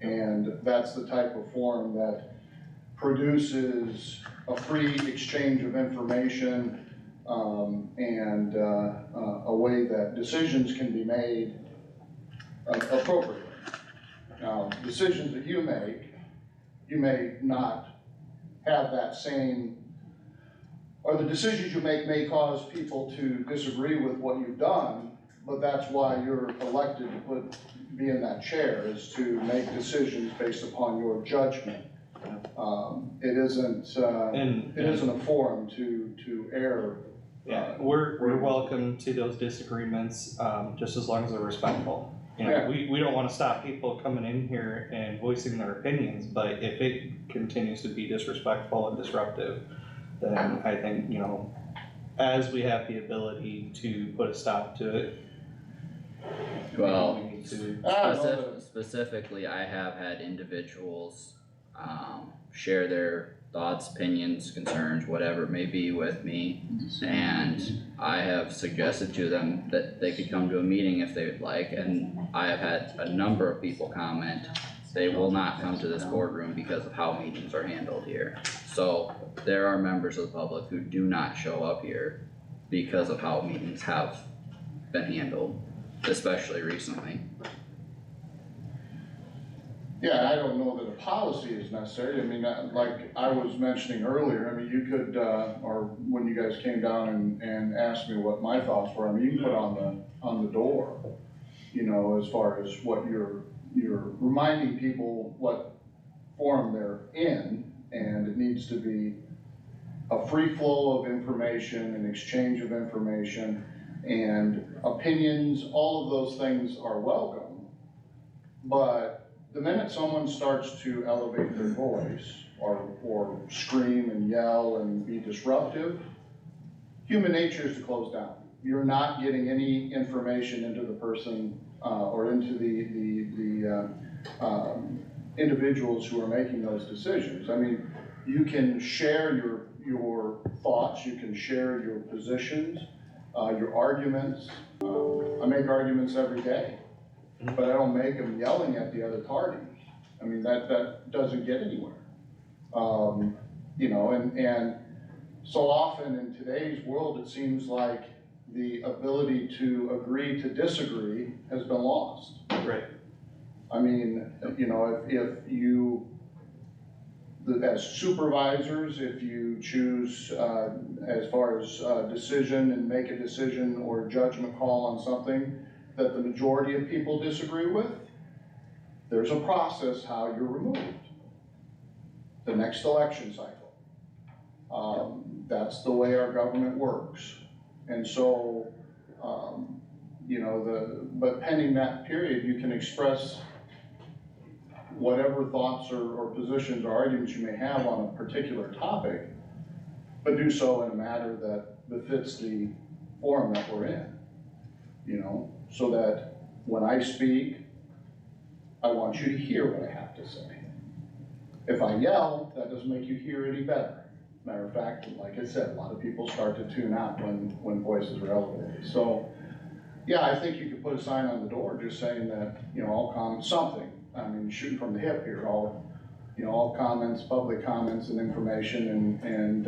And that's the type of forum that produces a free exchange of information and a way that decisions can be made appropriately. Now, decisions that you may not have that same, or the decisions you make may cause people to disagree with what you've done, but that's why you're elected to be in that chair, is to make decisions based upon your judgment It isn't, And, it isn't a forum to air. yeah, we're welcome to those disagreements, just as long as they're respectful. You know, we don't wanna stop people coming in here and voicing their opinions, but if it continues to be disrespectful and disruptive, then I think, you know, as we have the ability to put a stop to it. Well, we need to. Specifically, I have had individuals, share their thoughts, opinions, concerns, whatever it may be with me. And I have suggested to them that they could come to a meeting if they would like, and I have had a number of people comment, they will not come to this boardroom because of how meetings are handled here. So there are members of the public who do not show up here because of how meetings have been handled, especially recently. Yeah, I don't know that a policy is necessary. I mean, like I was mentioning earlier, I mean, you could, or when you guys came down and asked me what my thoughts were, I mean, you can put on the door, you know, as far as what you're reminding people what forum they're in, and it needs to be a free flow of information, an exchange of information, and opinions. All of those things are welcome, but the minute someone starts to elevate their voice or scream and yell and be disruptive, human nature is to close down. You're not getting any information into the person or into the individuals who are making those decisions. I mean, you can share your thoughts, you can share your positions, your arguments. I make arguments every day, but I don't make them yelling at the other party. I mean, that doesn't get anywhere. You know, and so often in today's world, it seems like the ability to agree to disagree has been lost. Right. I mean, you know, if you, as supervisors, if you choose, as far as decision and make a decision or judgment call on something that the majority of people disagree with, there's a process how you're removed. The next election cycle. That's the way our government works. And so, you know, but pending that period, you can express whatever thoughts or positions or arguments you may have on a particular topic, but do so in a manner that befits the forum that we're in, you know, so that when I speak, I want you to hear what I have to say. If I yell, that doesn't make you hear any better. Matter of fact, like I said, a lot of people start to tune out when voices are elevated. So, yeah, I think you could put a sign on the door just saying that, you know, all comments, something. I mean, shooting from the hip here, all comments, public comments and information and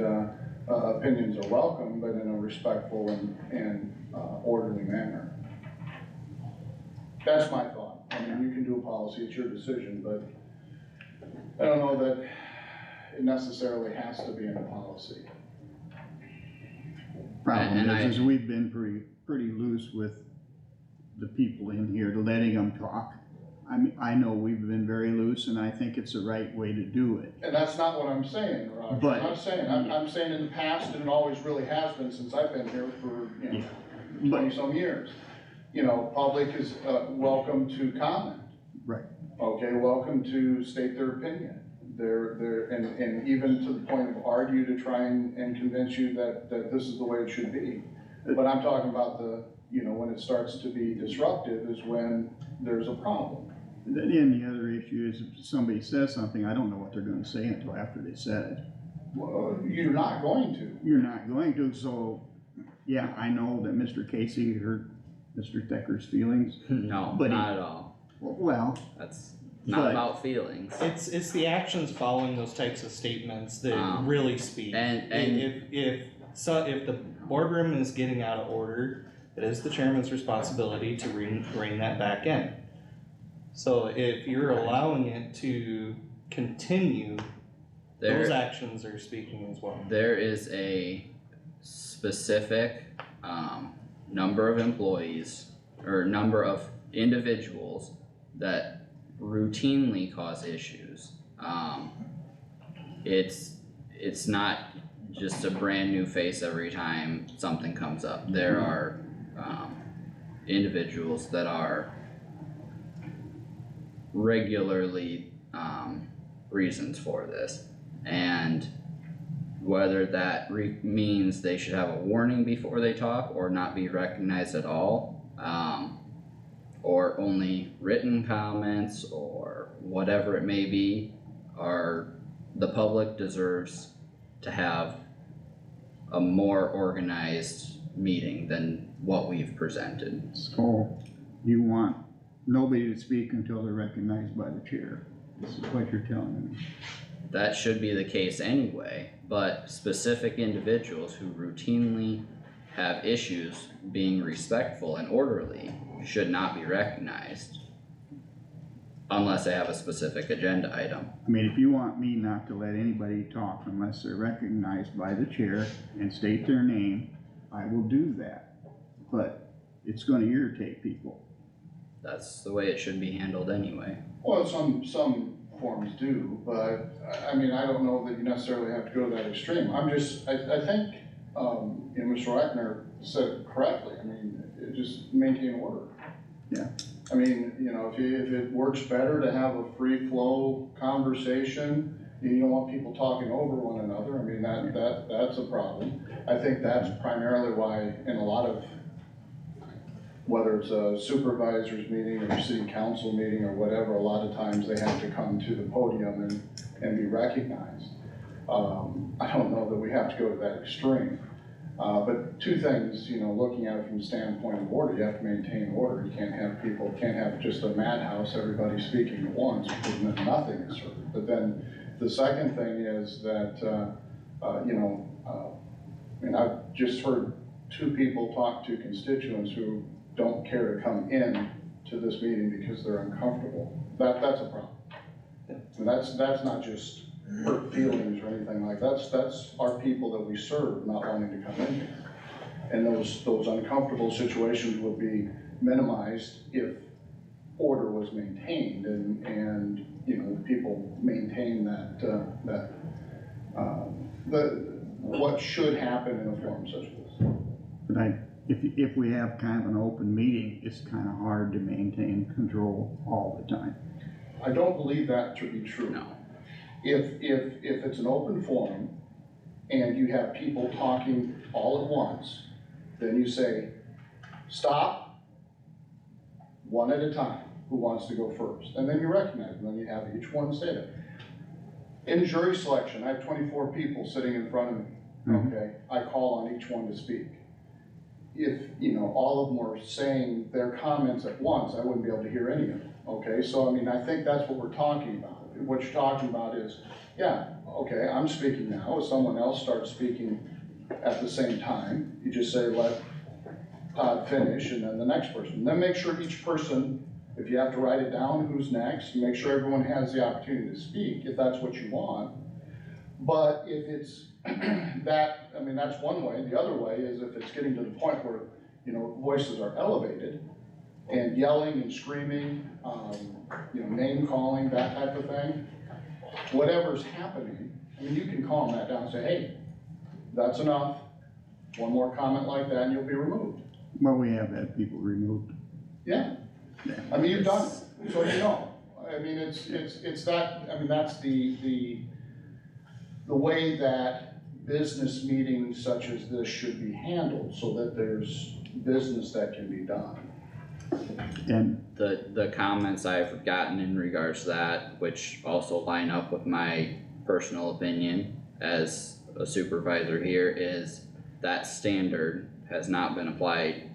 opinions are welcome, but in a respectful and orderly manner. That's my thought. I mean, you can do a policy, it's your decision, but I don't know that it necessarily has to be in a policy. Problem is we've been pretty loose with the people in here, letting them talk. I mean, I know we've been very loose, and I think it's the right way to do it. And that's not what I'm saying, Roger. But, I'm saying, I'm saying in the past, and it always really has been since I've been here for, you know, 20-some years. You know, public is welcome to comment. Right. Okay, welcome to state their opinion. And even to the point of argue to try and convince you that this is the way it should be. But I'm talking about you know, when it starts to be disruptive is when there's a problem. And the other issue is if somebody says something, I don't know what they're gonna say until after they said it. Well, you're not going to. You're not going to, so, yeah, I know that Mr. Casey hurt Mr. Thecker's feelings. No, but not at all. Well. That's not about feelings. It's the actions following those types of statements that really speak. And if the boardroom is getting out of order, it is the chairman's responsibility to rein that back in. So if you're allowing it to continue, those actions are speaking as well. There is a specific number of employees or number of individuals that routinely cause issues. it's not just a brand new face every time something comes up. There are, individuals that are regularly, reasons for this. And whether that means they should have a warning before they talk or not be recognized at all, or only written comments or whatever it may be, the public deserves to have a more organized meeting than what we've presented. So you want nobody to speak until they're recognized by the chair. This is what you're telling me. That should be the case anyway, but specific individuals who routinely have issues being respectful and orderly should not be recognized unless they have a specific agenda item. I mean, if you want me not to let anybody talk unless they're recognized by the chair and state their name, I will do that. But it's gonna irritate people. That's the way it should be handled anyway. Well, some forms do, but I mean, I don't know that you necessarily have to go to that extreme. I think, Mr. Reitner said it correctly. I mean, just maintain order. Yeah. I mean, if it works better to have a free flow conversation, you don't want people talking over one another. I mean, that's a problem. I think that's primarily why in a lot of, whether it's a supervisors meeting or a city council meeting or whatever, a lot of times they have to come to the podium and be recognized. I don't know that we have to go to that extreme. But two things, looking at it from the standpoint of order, you have to maintain order. You can't have just a madhouse, everybody speaking at once, because then nothing is heard. But then the second thing is that, I mean, I've just heard two people talk to constituents who don't care to come in to this meeting because they're uncomfortable. That's a problem. And that's not just hurt feelings or anything like that. That's our people that we serve not wanting to come in here. And those uncomfortable situations would be minimized if order was maintained and people maintain what should happen in a forum such as this. But if we have kind of an open meeting, it's kind of hard to maintain control all the time. I don't believe that to be true. No. If it's an open forum and you have people talking all at once, then you say, stop, one at a time, who wants to go first? And then you recognize them, then you have each one say that. In jury selection, I have 24 people sitting in front of me, okay? I call on each one to speak. If, all of them are saying their comments at once, I wouldn't be able to hear any of them, okay? So, I mean, I think that's what we're talking about. What you're talking about is, yeah, okay, I'm speaking now. If someone else starts speaking at the same time, you just say, let Todd finish, and then the next person. Then make sure each person, if you have to write it down, who's next, make sure everyone has the opportunity to speak, if that's what you want. But if it's that's one way. The other way is if it's getting to the point where, voices are elevated and yelling and screaming, name calling, that type of thing, whatever's happening, I mean, you can calm that down and say, hey, that's enough. One more comment like that and you'll be removed. Well, we have had people removed. Yeah. I mean, you've done it, so I mean, it's that, I mean, that's the way that business meetings such as this should be handled so that there's business that can be done. And The comments I've gotten in regards to that, which also line up with my personal opinion as a supervisor here, is that standard has not been applied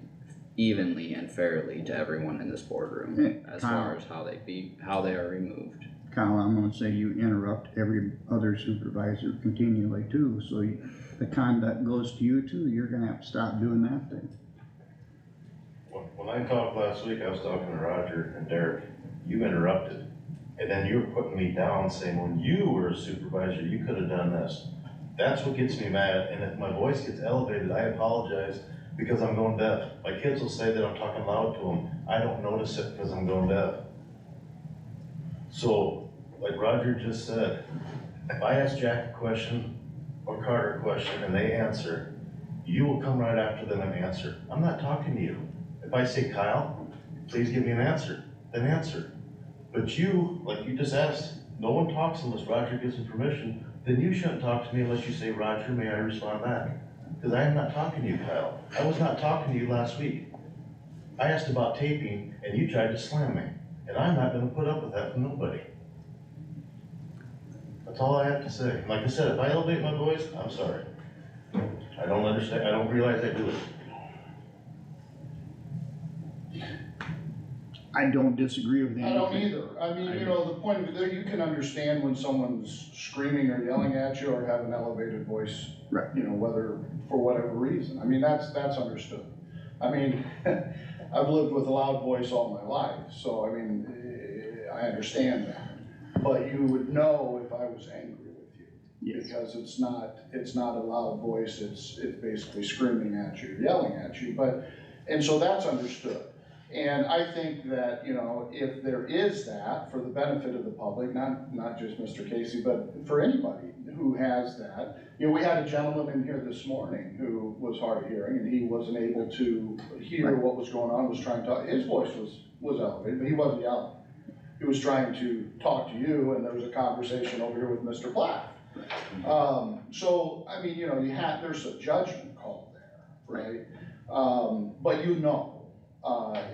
evenly and fairly to everyone in this boardroom as far as how they are removed. Kyle, I'm gonna say you interrupt every other supervisor continually too, so the conduct goes to you too. You're gonna have to stop doing that thing. When I talked last week, I was talking to Roger and Derek, you interrupted. And then you were putting me down saying, when you were a supervisor, you could have done this. That's what gets me mad, and if my voice gets elevated, I apologize because I'm going deaf. My kids will say that I'm talking loud to them. I don't notice it because I'm going deaf. So, like Roger just said, if I ask Jack a question or Carter a question and they answer, you will come right after them and answer. I'm not talking to you. If I say, Kyle, please give me an answer, then answer. But you, like you just asked, no one talks unless Roger gives them permission, then you shouldn't talk to me unless you say, Roger, may I respond back? Because I am not talking to you, Kyle. I was not talking to you last week. I asked about taping and you tried to slam me. And I'm not gonna put up with that from nobody. That's all I have to say. Like I said, if I elevate my voice, I'm sorry. I don't understand, I don't realize I do it. I don't disagree with anything. I don't either. I mean, you know, the point of it, you can understand when someone's screaming or yelling at you or have an elevated voice. Right. You know, whether, for whatever reason. I mean, that's understood. I mean, I've lived with a loud voice all my life, so I mean, I understand that. But you would know if I was angry with you. Yes. Because it's not a loud voice, it's basically screaming at you, yelling at you, and so that's understood. And I think that, you know, if there is that, for the benefit of the public, not just Mr. Casey, but for anybody who has that. You know, we had a gentleman in here this morning who was hard of hearing, and he wasn't able to hear what was going on, was trying to talk, his voice was elevated, but he wasn't yelling. He was trying to talk to you, and there was a conversation over here with Mr. Platt. So, I mean, you know, there's a judgment call there, right? But you know.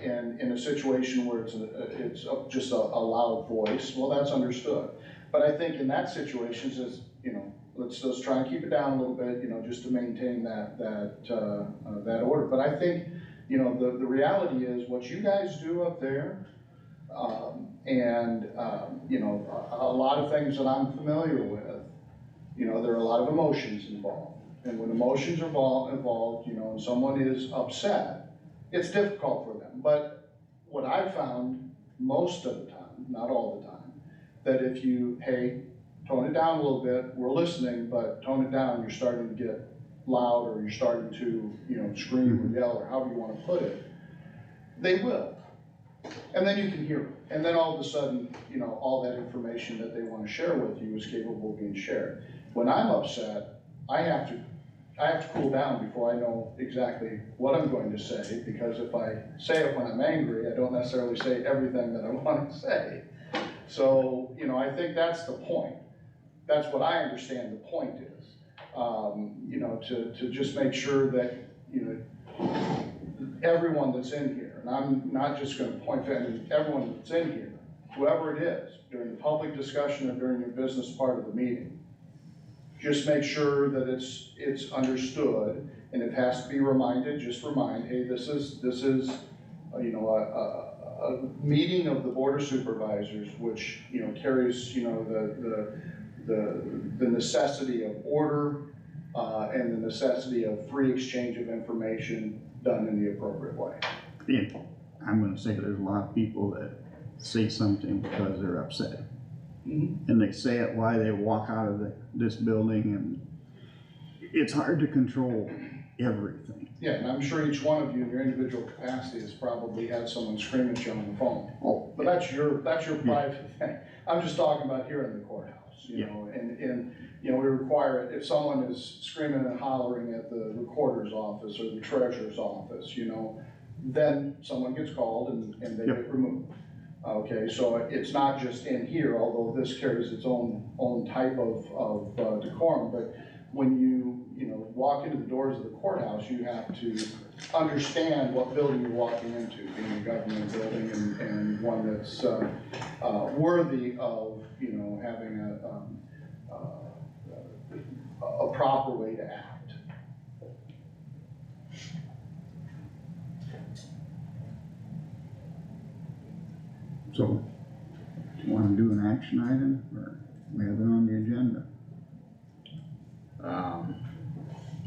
In a situation where it's just a loud voice, well, that's understood. But I think in that situation, is, you know, let's try and keep it down a little bit, you know, just to maintain that order. But I think, you know, the reality is what you guys do up there, you know, a lot of things that I'm familiar with, you know, there are a lot of emotions involved. And when emotions are involved, you know, and someone is upset, it's difficult for them. But what I've found most of the time, not all the time, that if you, hey, tone it down a little bit, we're listening, but tone it down, you're starting to get loud, or you're starting to, you know, scream or yell, or however you want to put it, they will. And then you can hear it. And then all of a sudden, you know, all that information that they want to share with you is capable of being shared. When I'm upset, I have to cool down before I know exactly what I'm going to say, because if I say it when I'm angry, I don't necessarily say everything that I want to say. So, you know, I think that's the point. That's what I understand the point is. You know, to just make sure that, you know, everyone that's in here, and I'm not just gonna point to everyone that's in here, whoever it is, during the public discussion or during your business part of the meeting, just make sure that it's understood, and if it has to be reminded, just remind, hey, this is you know, a meeting of the Board of Supervisors, which, you know, carries, you know, the necessity of order, and the necessity of free exchange of information done in the appropriate way. Yeah, I'm gonna say there's a lot of people that say something because they're upset. And they say it while they walk out of this building, and it's hard to control everything. Yeah, and I'm sure each one of you in your individual capacity has probably had someone scream at you on the phone. Oh, but that's your private thing. I'm just talking about here in the courthouse, you know, and you know, we require it, if someone is screaming and hollering at the recorder's office or the treasurer's office, you know, then someone gets called and they get removed. Okay, so it's not just in here, although this carries its own type of decorum, but when you know, walk into the doors of the courthouse, you have to understand what building you're walking into, being a government building and one that's worthy of, you know, having a proper way to act. So, wanna do an action item, or we have it on the agenda?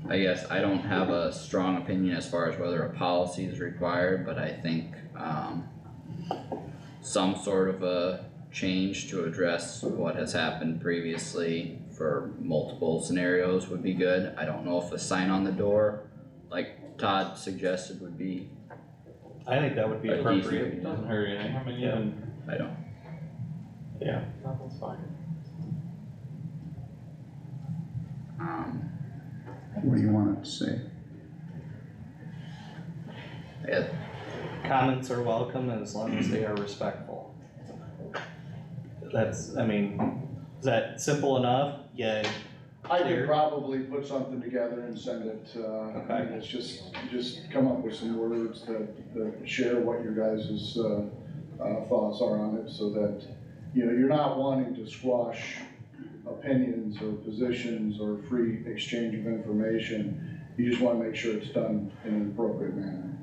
I guess I don't have a strong opinion as far as whether a policy is required, but I think, some sort of a change to address what has happened previously for multiple scenarios would be good. I don't know if a sign on the door, like Todd suggested, would be. I think that would be A appropriate, decent- it doesn't hurt anything, I mean, I don't. yeah, no, that's fine. What do you want it to say? Yeah, Comments are welcome as long as they are respectful. That's, I mean, is that simple enough? Yeah, I could Clear. probably put something together and send it, I mean, it's just come up with some words that share what your guys' thoughts are on it, so that, you know, you're not wanting to squash opinions or positions or free exchange of information. You just wanna make sure it's done in an appropriate manner.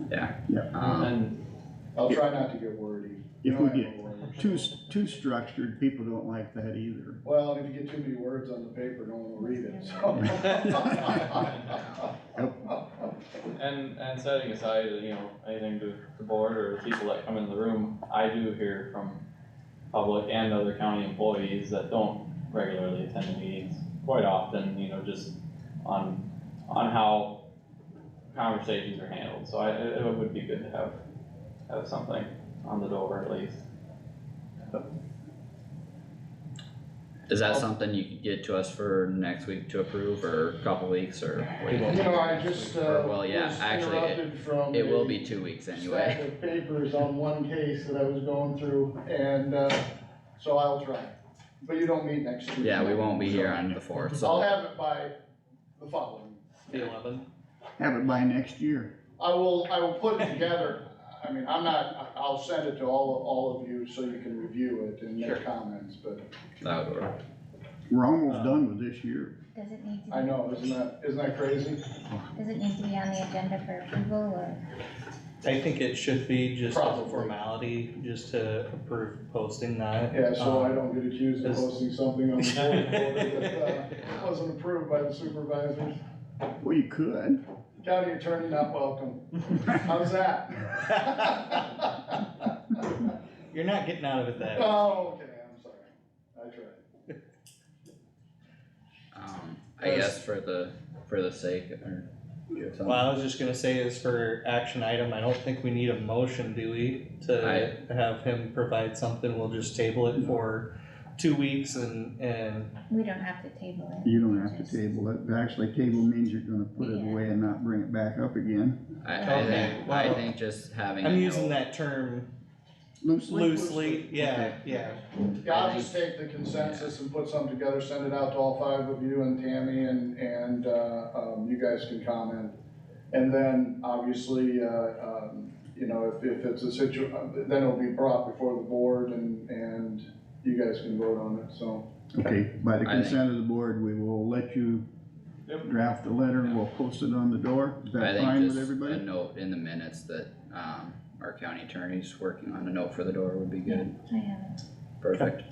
yeah. Yeah. And I'll try not to get wordy. If You we know, I get have a lawyer, so. too structured, people don't like that either. Well, if you get too many words on the paper, no one will read it, so. And setting aside, you know, anything to the board or the people that come in the room, I do hear from public and other county employees that don't regularly attend the meetings quite often, you know, just on how conversations are handled, so it would be good to have something on the door at least. Is that something you could get to us for next week to approve, or a couple weeks, or what do you You think? know, I just, Well, yeah, was actually, interrupted from It will a be 2 weeks stack anyway. of papers on one case that I was going through, and, so I'll try. But you don't meet next week. Yeah, we won't be here on the 4th, I'll so, have it by the following. the 11th. Have it by next year. I will put it together. I mean, I'll send it to all of you so you can review it and Sure. make comments, but that would work. We're almost done with this year. Does it need to I be, know, isn't that crazy? does it need to be on the agenda for approval or? I think it should be just as a Probably. formality, just to approve posting that. Yeah, so I don't get accused of Is- posting something on the board that wasn't approved by the supervisors. Well, you could. County attorney not welcome. How's that? You're not getting out of it that. Oh, okay, I'm sorry. I tried. Yes. I guess for the sake, or give something. Well, I was just gonna say is for action item, I don't think we need a motion, do we? To have him provide something, we'll just table it for 2 weeks and We don't have to table it. You don't have to table it. Actually, table means you're gonna put it away and not bring it back up again. Okay, I well, think just having. I'm a using note- that term Loosely? loosely, yeah, yeah. Yeah, I'll just take the consensus and put something together, send it out to all 5 of you and Tammy, and you guys can comment. And then, obviously, you know, if it's a then it'll be brought before the board and you guys can vote on it, so. Okay, by the I think- consent of the board, we will let you Yep. draft the letter and we'll post it on the door. Is I that think fine with just a everybody? note in the minutes that, our county attorney's working on a note for the door would be good. I have it. Perfect.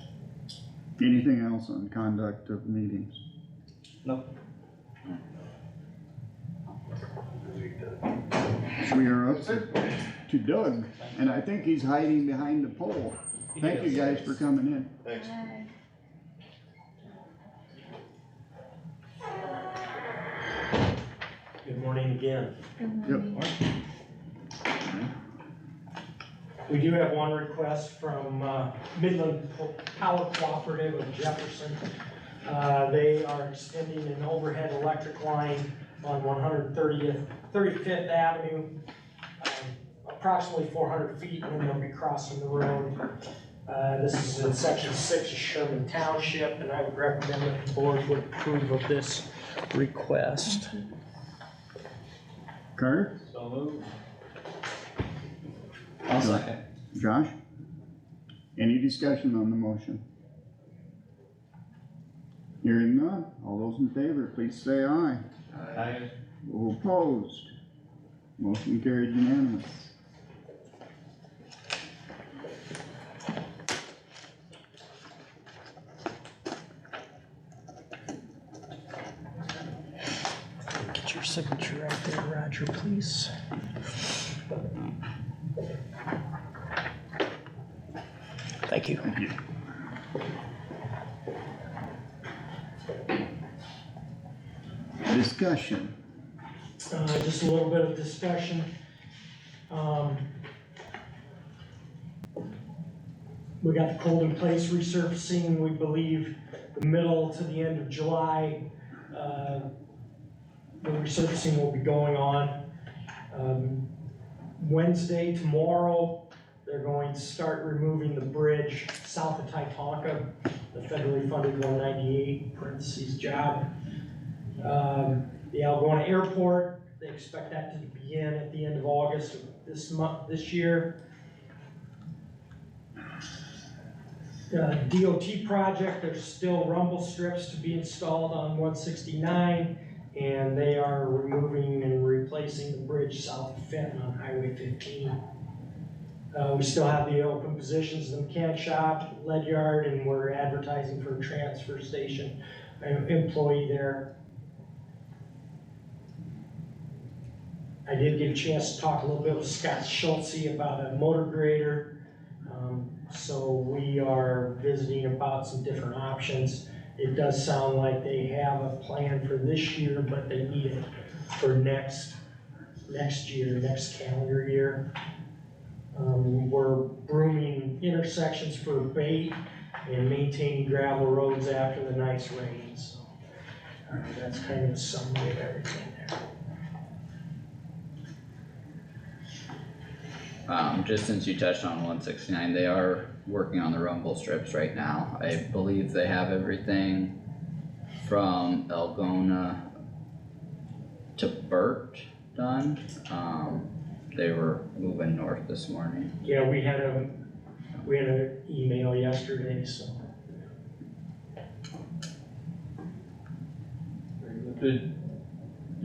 Anything else on conduct of meetings? No. We are up to Doug, and I think he's hiding behind the pole. Thank you guys for coming in. Thanks. Good morning again. Good Yep. morning. We do have one request from Midland Power Cooperative of Jefferson. They are extending an overhead electric line on 35th Avenue, approximately 400 feet, and then they'll be crossing the road. This is in section 6 of Sherman Township, and I would recommend that the board would approve of this request. Carter? So moved. I'll second. Josh? Any discussion on the motion? Hearing none, all those in favor, please say aye. Aye. All opposed? Motion carried unanimous. Get your signature right there, Roger, please. Thank you. Thank you. Discussion. Just a little bit of We We got the cold in place resurfacing, we believe the middle to the end of July. The resurfacing will be going on. Wednesday, tomorrow, they're going to start removing the bridge south of Titanca, the federally funded 198 parentheses job. The Algona Airport, they expect that to begin at the end of August of this year. DOT project, there's still rumble strips to be installed on 169, and they are removing and replacing the bridge south of Fenton on Highway 15. We still have the open positions in the mechanic shop, lead yard, and we're advertising for a transfer station employee there. I did get a chance to talk a little bit with Scott Schultze about a motor grader. So we are visiting about some different options. It does sound like they have a plan for this year, but they need it for next year, next calendar year. We're brooming intersections for bait and maintaining gravel roads after the nice rains. So, that's kind of a summary of everything there. Just since you touched on 169, they are working on the rumble strips right now. I believe they have everything from Algona to Burt done. They were moving north this morning. Yeah, we had an email yesterday, so.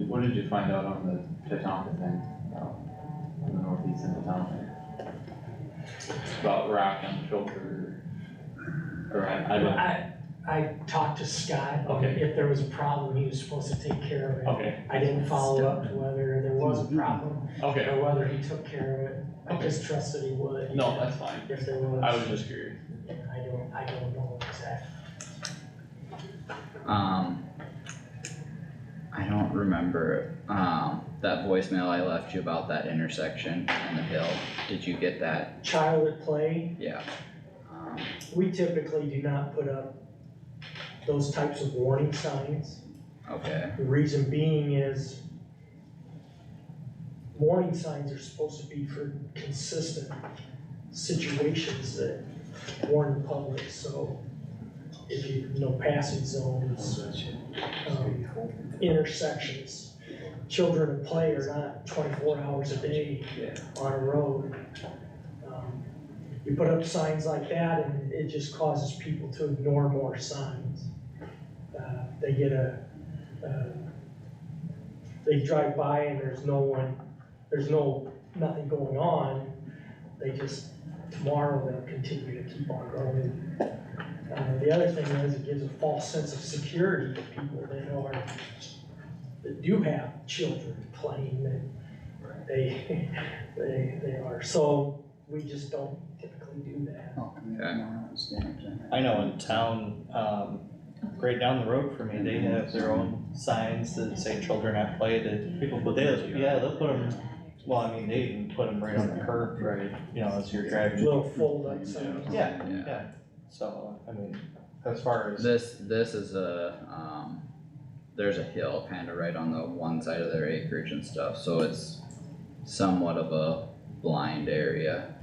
What did you find out on the Titanca thing, on the northeast end of town? About rock and filter, or I talked to Scott. Okay. If there was a problem, he was supposed to take care of it. Okay. I didn't follow up whether there was a problem Okay, or whether he took care of it. I just trusted he would. no, that's fine, If there was. I was just curious. Yeah, I don't know exactly. I don't remember, that voicemail I left you about that intersection and the hill. Did you get that? Child at play, Yeah. we typically do not put up those types of warning signs. Okay, The reason being is warning signs are supposed to be for consistent situations that warn the public, so if you know passing zones, intersections, children at play are not 24 hours a day on a road. You put up signs like that and it just causes people to ignore more signs. They get they drive by and there's nothing going on. They just, tomorrow they'll continue to keep on going. The other thing is it gives a false sense of security to people that do have children playing, that they are, so we just don't typically do that. I know in town, right down the road from me, they have their own signs that say children at play that people, but they'll put them, well, I mean, they even put them right on the curb, right, as you're driving. Little fold up signs. Yeah, so, I mean, as far as. this is there's a hill kinda right on the one side of their acreage and stuff, so it's somewhat of a blind area.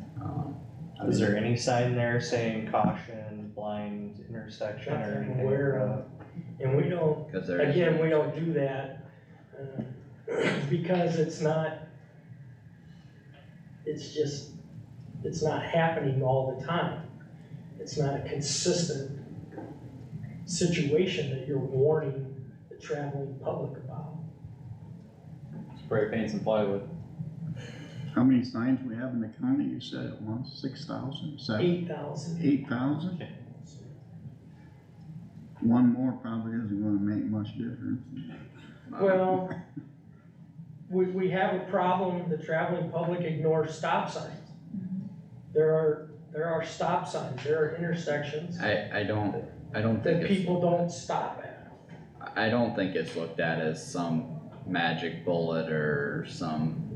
Is there any sign there saying caution, blind intersection or Nothing anything? aware of. And we don't, Cause there again, we don't do that, because it's not happening all the time. It's not a consistent situation that you're warning the traveling public about. Spray paint some plywood. How many signs we have in the county? You said at once, 6,000, 8,000. 8,000? Okay. One more probably isn't gonna make much difference. Well, we have a problem, the traveling public ignores stop signs. There are stop signs, there are intersections I don't think that it's, people don't stop at. I don't think it's looked at as some magic bullet or some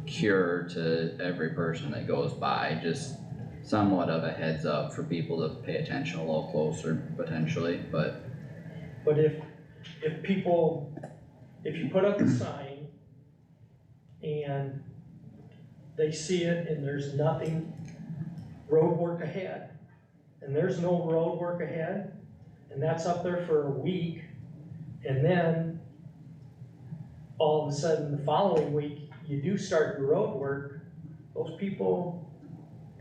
cure to every person that goes by, just somewhat of a heads up for people to pay attention a little closer potentially, but But if you put up a sign and they see it and there's nothing, road work ahead, and there's no road work ahead, and that's up there for a week, and then all of a sudden the following week, you do start your road work, those people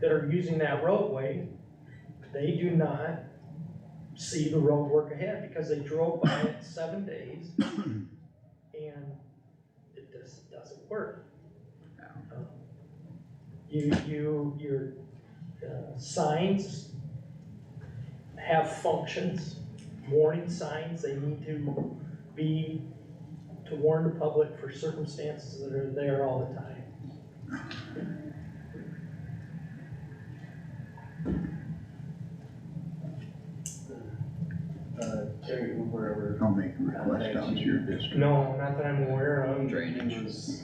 that are using that roadway, they do not see the road work ahead because they drove by it 7 days and it just doesn't work. Your signs have functions, warning signs, they need to be to warn the public for circumstances that are there all the time. Terry Hoover ever I'll make a request out to your district. No, not that I'm aware of. drainage. He was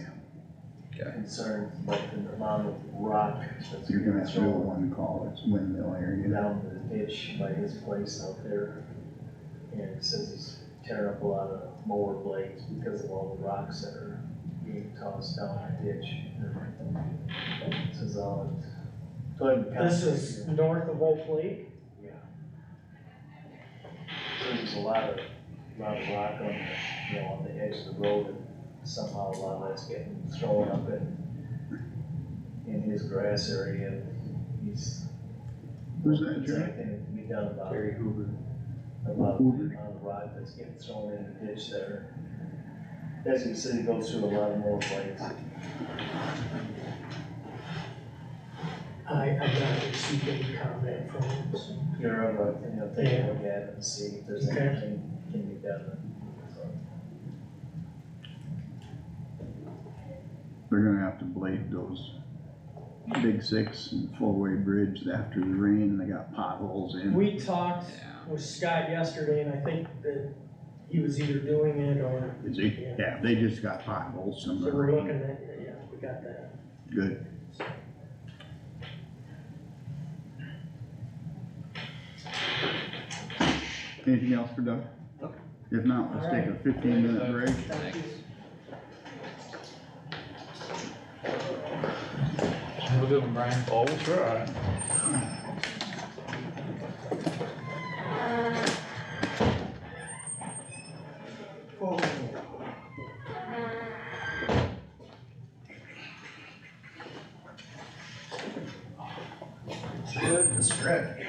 Okay. concerned about the amount of rock that's You're gonna being have to do thrown one call, it's windmill area. down the ditch by his place out there. And he says he's tearing up a lot of mower blades because of all the rocks that are being tossed down the ditch. Says, This is north of Oak Lake. Yeah. So there's a lot of rock on the, on the edge of the road, and somehow a lot of that's getting thrown up in his grass area, and he's. Who's that, Is Jerry? anything that can be done about Terry Hoover. about the amount of rock that's getting thrown in the ditch there. As you said, he goes through a lot of more blades. I got received any comment from him, so. You're over, take a look at it and see if there's Okay. anything can be done. So, They're gonna have to blade those big six and four-way bridge after the rain, they got potholes in. We talked Yeah. with Scott yesterday, and I think that he was either doing it or, Is he? Yeah, they just got potholes so somewhere. we're looking at, yeah, we got that. Good. Anything else for Doug? If not, let's take a 15-minute break. Thanks. Have a good one, Brian. Oh, we'll try. Good to stretch.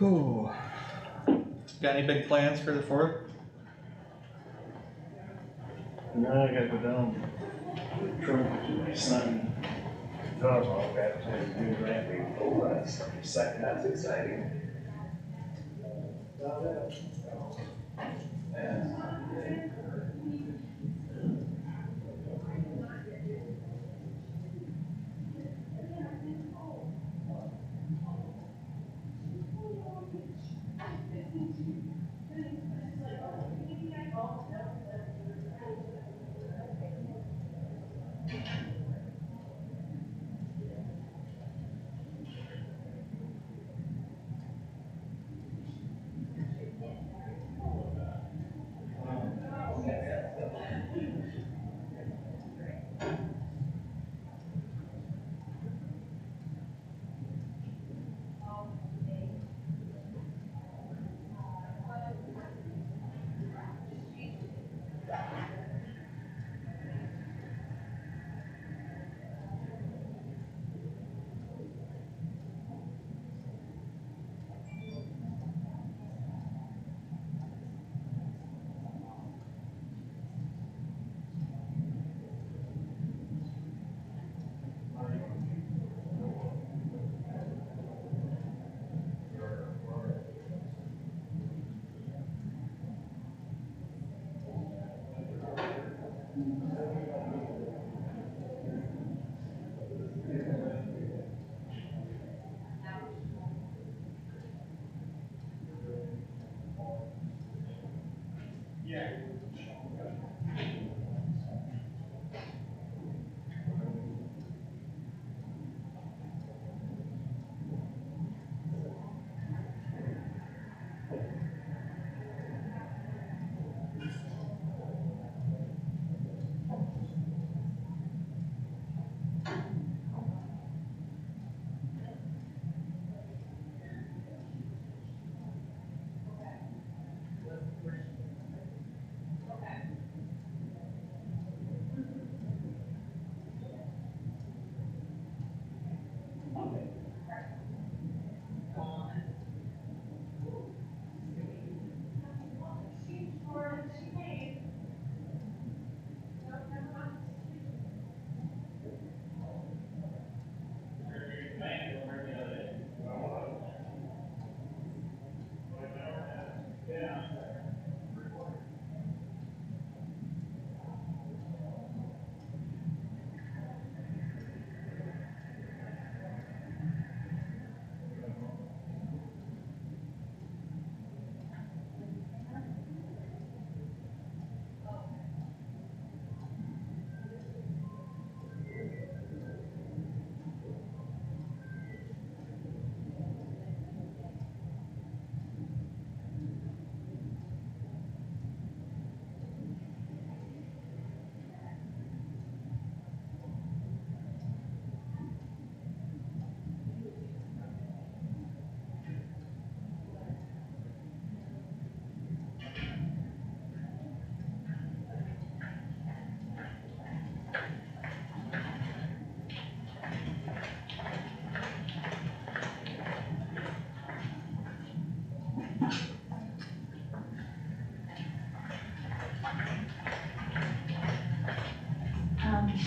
Whew. Got any big plans for the 4th? Now I gotta go down to Trump to my son. Daughter's all got to do grant, oh, that's second, that's exciting.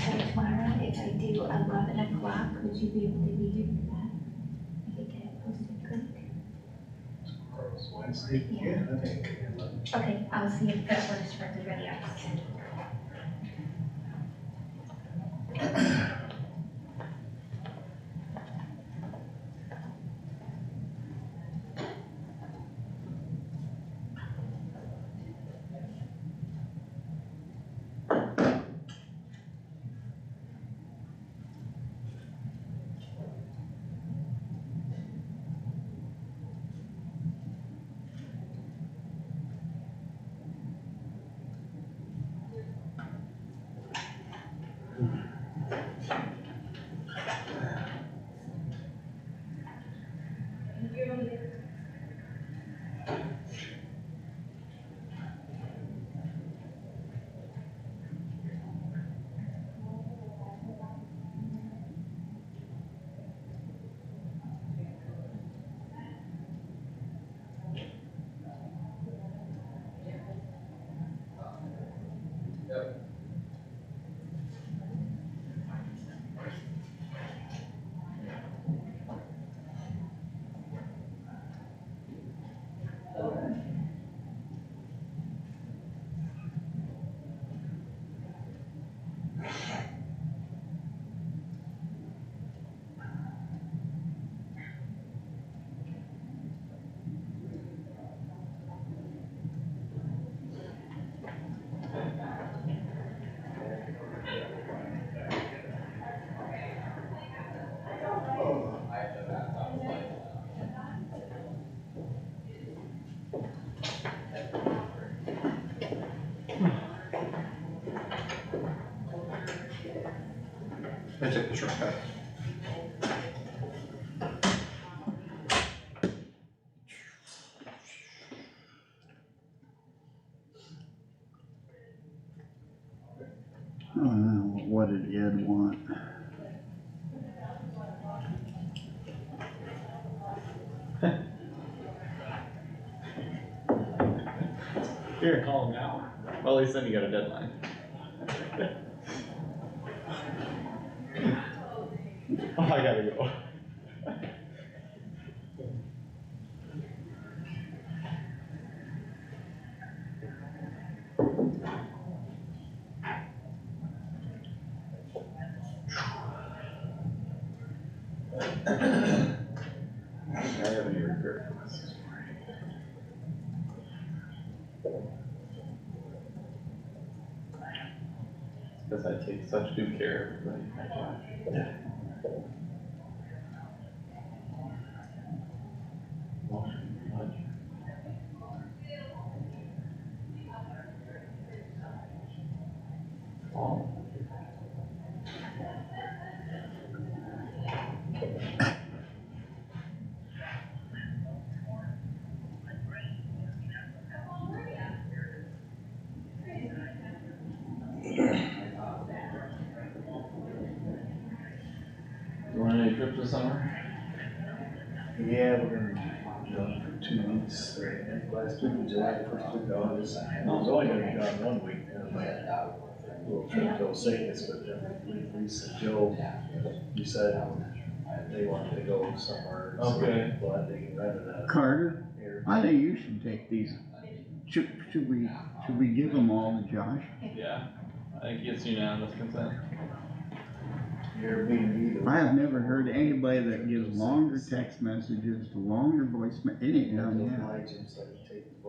So tomorrow, if I do 11 o'clock, would you be able to be here for that? I could get it posted quick. Tomorrow's Wednesday? Yeah. I think. Okay, I'll see if that works for everybody else. I took the shortcut. What did Ed want? Here, call him now. Well, at least then you got a deadline. Oh, I gotta go. I have any regret for this morning. Because I take such good care of everybody, my Josh. Motion, Mudge. Paul. You want any trips this summer? Yeah, we're gonna be gone for 2 weeks, right, last week of July, first week of August. I was only gonna be gone 1 week, and a little trip to Vegas, but then Lisa and Joe decided they wanted to go somewhere. so Okay. Glad they can rent it out. Carter, I think you should take these. Should we give them all to Josh? Yeah, I think it's unanimous consent. Airbnb. I have never heard anybody that gives longer text messages, longer voicemail, it ain't done yet.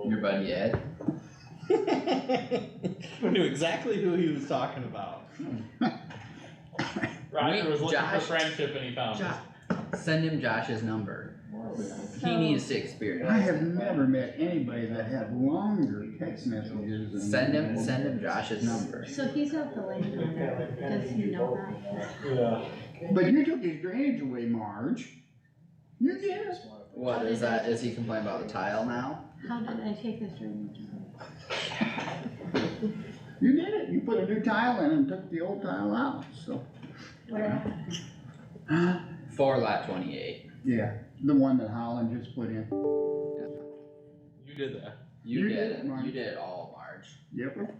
Your buddy Ed? We knew exactly who he was talking about. Roger was looking for Josh- friendship and he found us. Send him Josh's number. He needs to experience. I have never met anybody that had longer text messages than. Send him Josh's number. So he's not the landowner, does he know that? Yeah. But you took his drainage away, Marge. You did it. What is that? Is he complaining about the tile now? How did I take this drainage away? You did it. You put a new tile in and took the old tile out, so. Where? For lot 28. Yeah, the one that Holland just put in. You did that. You did it. Marge. You did it all, Marge. Yep.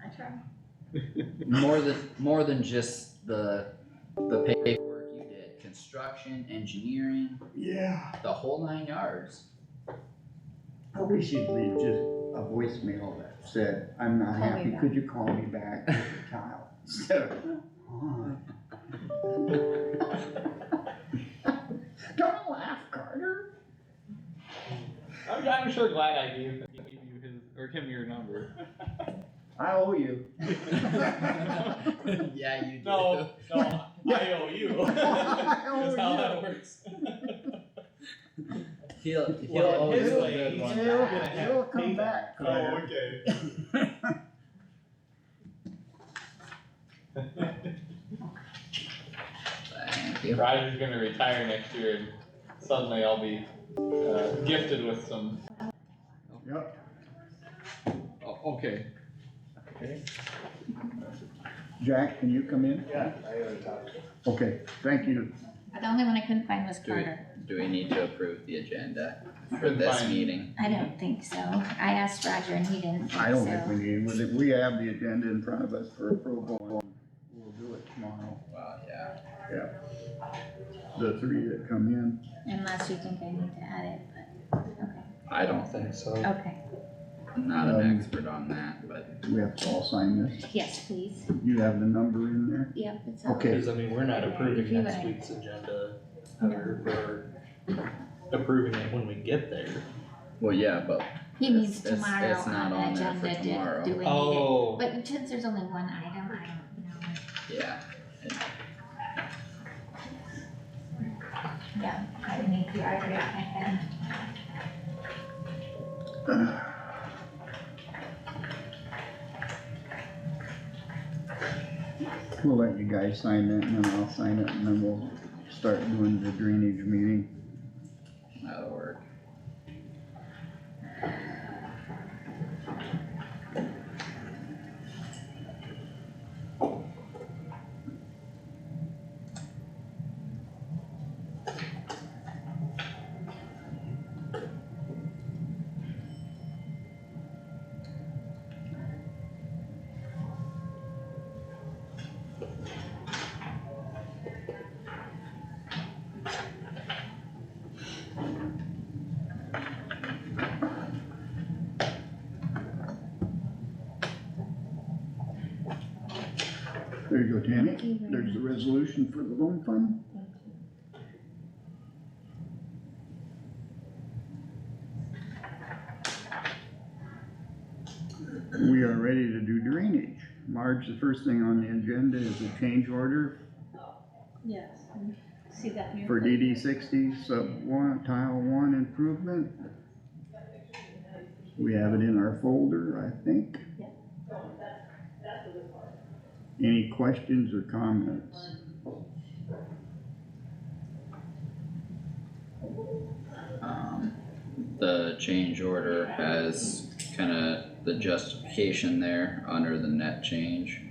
I tried. More than just the paperwork you did. Construction, engineering, Yeah. the whole 9 yards. I wish you'd leave just a voicemail that said, I'm not Call me happy, back. could you call me back with the tile? Instead of, "Oh." Don't laugh, Carter. I'm sure glad I gave you his, or him your number. I owe you. Yeah, you do. No, I owe you. I owe That's how you. that works. He'll Well, owe his you a way, good he's one. It'll come back, Oh, Carter. okay. Thank you. Roger's gonna retire next year and suddenly I'll be gifted with some. Yep. Oh, okay. Jack, can you come in? Yeah, I already talked to him. Okay, thank you. The only one I couldn't find was Do we, Carter. do we need to approve the agenda for Couldn't this find- meeting? I don't think so. I asked Roger and he didn't I don't think think we so. need, with it, we have the agenda in front of us for approval. We'll do it tomorrow. Well, yeah. The three that come in. Unless you think I need to add it, but, okay, I don't think So, okay. I'm not an expert on that, but We have to all sign this. Yes, please. You have the number in there? Yep, it's all. Okay. because I mean, we're not approving If you next would- week's agenda, we're approving it when we get there. well, yeah, but He needs It's- tomorrow it's not on the on there for agenda tomorrow. to do it. Oh. But since there's only one item, I don't know. yeah. Yeah, I need to, I already got my pen. We'll let you guys sign that and then I'll sign it and then we'll start doing the drainage meeting. That'll work. There you go, Tammy. Thank you very There's the much. resolution for the loan fund. We are ready to do drainage. Marge, the first thing on the agenda is a change order Yes, and see that in your. for DD 60 sub 1, tile 1 improvement. We have it in our folder, I think. Any questions or comments? The change order has kinda the justification there under the net change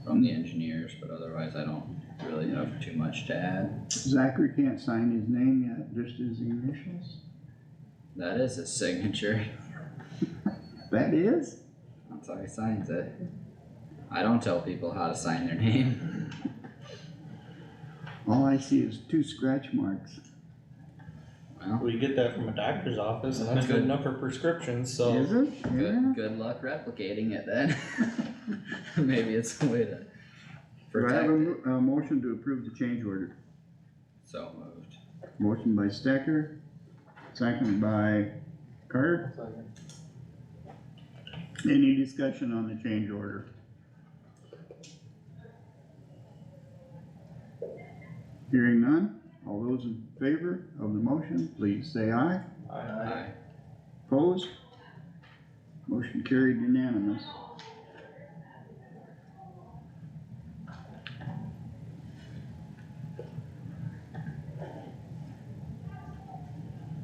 from the engineers, but otherwise I don't really have too much to add. Zachary can't sign his name yet, just his initials. That is his signature. That is? That's how he signs it. I don't tell people how to sign their name. All I see is 2 scratch marks. Well, We get that from a doctor's office and that's good enough for prescriptions, so. Is it? Yeah. good luck replicating it then. Maybe it's a way to Do I protect have it. a motion to approve the change order? So moved. Motion by Stecker, second by Carter. Any discussion on the change order? Hearing none, all those in favor of the motion, please say aye. Aye. Opposed? Motion carried unanimous.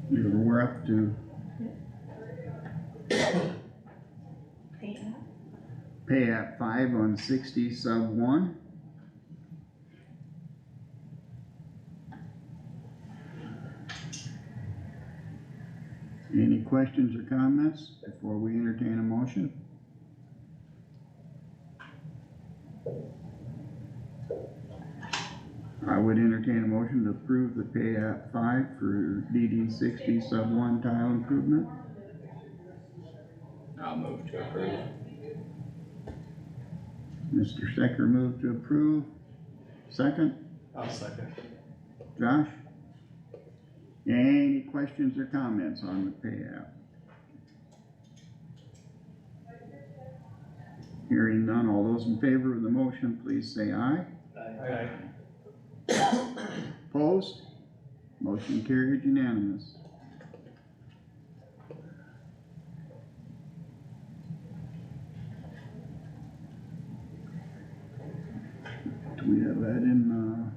We're up to pay at 5 on 60 sub 1. Any questions or comments before we entertain a motion? I would entertain a motion to approve the pay at 5 for DD 60 sub 1 tile improvement. I'll move to approve. Mr. Stecker moved to approve. Second, I'll second. Josh? Any questions or comments on the pay app? Hearing none, all those in favor of the motion, please say aye. Aye. Opposed? Motion carried unanimous. Do we have that in,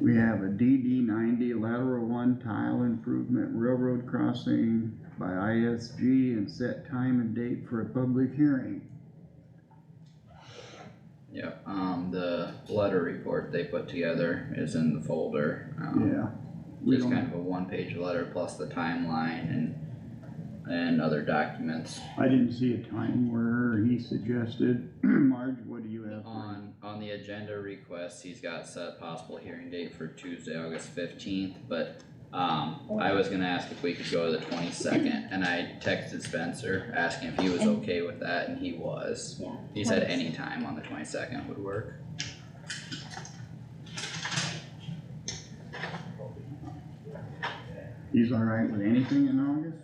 we have a DD 90 lateral 1 tile improvement railroad crossing by ISG and set time and date for a public hearing. Yep, the letter report they put together is in the folder. Yeah. We Just don't, kind of a one-page letter plus the timeline and other documents. I didn't see a time where he suggested. Marge, what do you have? On the agenda request, he's got set possible hearing date for Tuesday, August 15th, but I was gonna ask if we could go to the 22nd, and I texted Spencer asking if he was okay with that, and he was. Yeah. He said any time on the 22nd would work. He's all right with anything in August?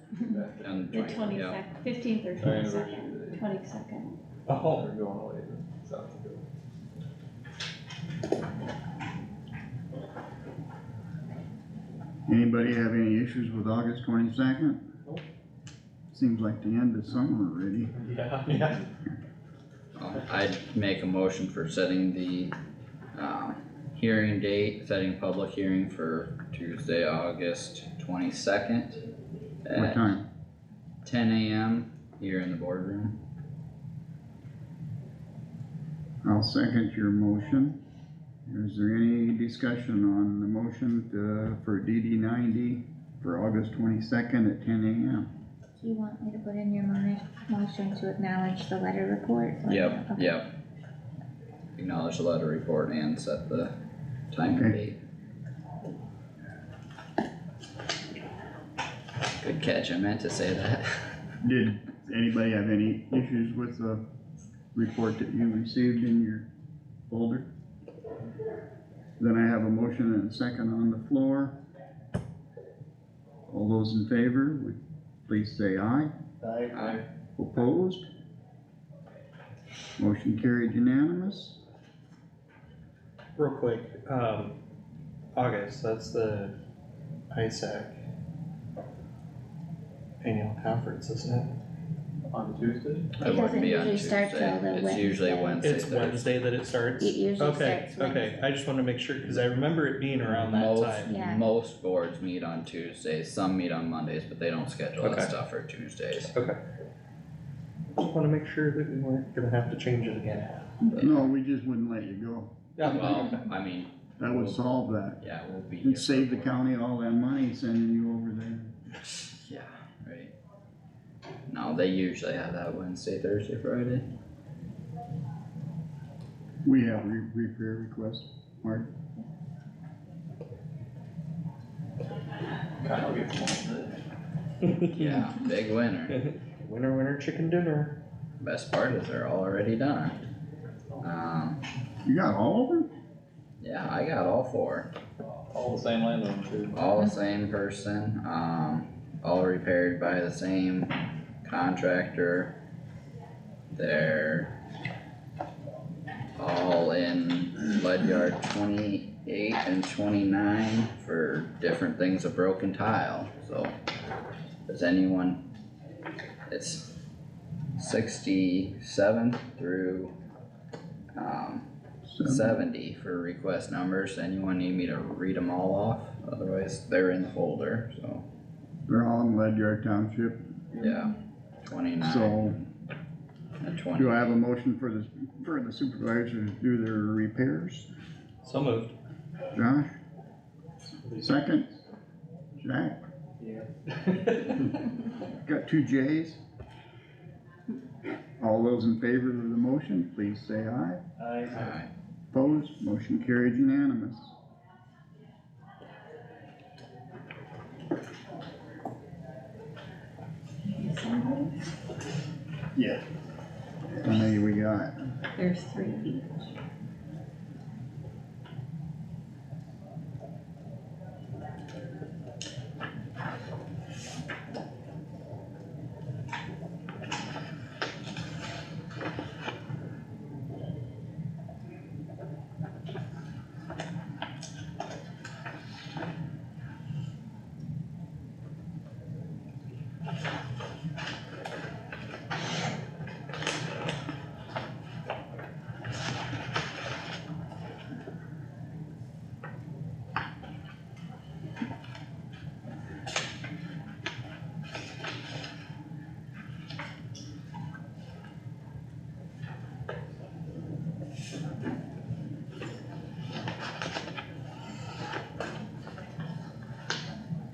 And The 22nd, 15th or 22nd, 22nd. Oh, we're going away, sounds good. Anybody have any issues with August 22nd? Nope. seems like the end of summer already. Yeah. I'd make a motion for setting the, hearing date, setting a public hearing for Tuesday, August 22nd. What At time? 10 AM here in the boardroom. I'll second your motion. Is there any discussion on the motion for DD 90 for August 22nd at 10 AM? Do you want me to put in your motion to acknowledge the letter report? or- Yep, okay. yep. Acknowledge the letter report and set the time and Okay. date. Good catch, I meant to say that. Did anybody have any issues with the report that you received in your folder? Then I have a motion and a second on the floor. All those in favor, would please say aye. Aye. Opposed? Motion carried unanimous. Real quick, August, that's the ISAC annual conference, isn't it? On Tuesday? It doesn't wouldn't be on usually start Tuesday, till the it's usually Wednesday. Wednesday, It's Thursday. Wednesday that it starts? It usually Okay, starts okay, I just wanted to make sure, cause I remember it being around that time. Yeah. Most boards meet on Tuesdays, some meet on Mondays, but they don't schedule that Okay. stuff for Tuesdays. Okay. Just wanna make sure that we weren't gonna have to change it again. No, we just wouldn't let you go. Well, I mean, That would solve that. yeah, we'll be here. It'd save the county all that money sending you over there. Yeah, right. No, they usually have that Wednesday, Thursday, Friday. We have repair requests, Mark. Kyle gets one. Yeah, big winner. Winner, winner, chicken dinner. Best part is they're already done. You got all of them? Yeah, I got all four. All the same landowner too. All the same person, all repaired by the same contractor. They're all in lead yard 28 and 29 for different things of broken tile, so. Does anyone, it's 67 through, 70 for request numbers. Anyone need me to read them all off? Otherwise, they're in the folder, so, They're all in Ledyard Township. yeah, 29 So and 20. do I have a motion for the supervisors to do their repairs? So moved. Josh? Second? Jack? Yeah. Got two J's? All those in favor of the motion, please say aye. Aye. Alright, Opposed, motion carried unanimous. Yeah. How many we got? There's 3 each.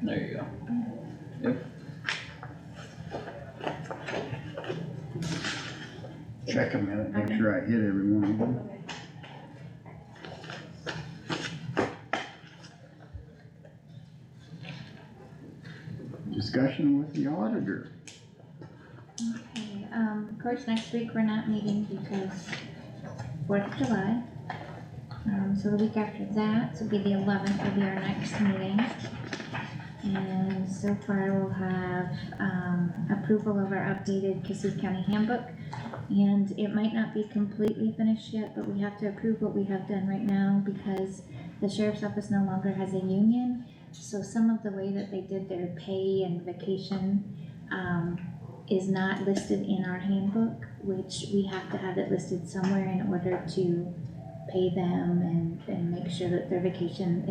there you go. Yep, Check a minute, make sure I hit every one of them. Discussion with the auditor. Okay, of course, next week we're not meeting because 4th of July. So the week after that, so it'll be the 11th will be our next meeting. And so far we'll have, approval of our updated Kossuth County handbook. And it might not be completely finished yet, but we have to approve what we have done right now because the sheriff's office no longer has a union. So some of the way that they did their pay and vacation, is not listed in our handbook, which we have to have it listed somewhere in order to pay them and make sure that their vacation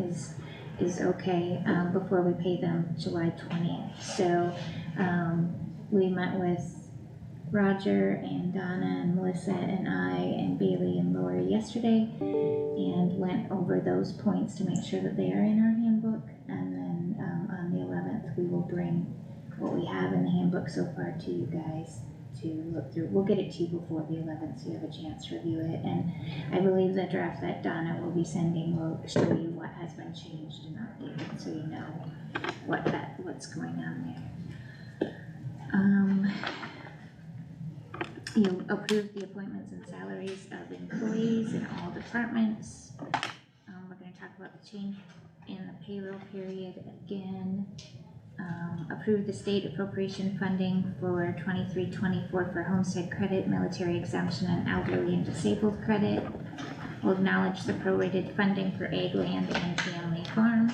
is okay, before we pay them July 20th. So, we met with Roger and Donna and Melissa and I and Bailey and Lori yesterday and went over those points to make sure that they are in our handbook. And then, on the 11th, we will bring what we have in the handbook so far to you guys to look through. We'll get it to you before the 11th so you have a chance to review it. And I believe the draft that Donna will be sending will show you what has been changed and updated, so you know what's going on there. You approved the appointments and salaries of employees in all departments. We're gonna talk about the change in the payroll period again. Approve the state appropriation funding for 23-24 for homestead credit, military exemption, and elderly and disabled credit. We'll acknowledge the prorated funding for ag land and family farm.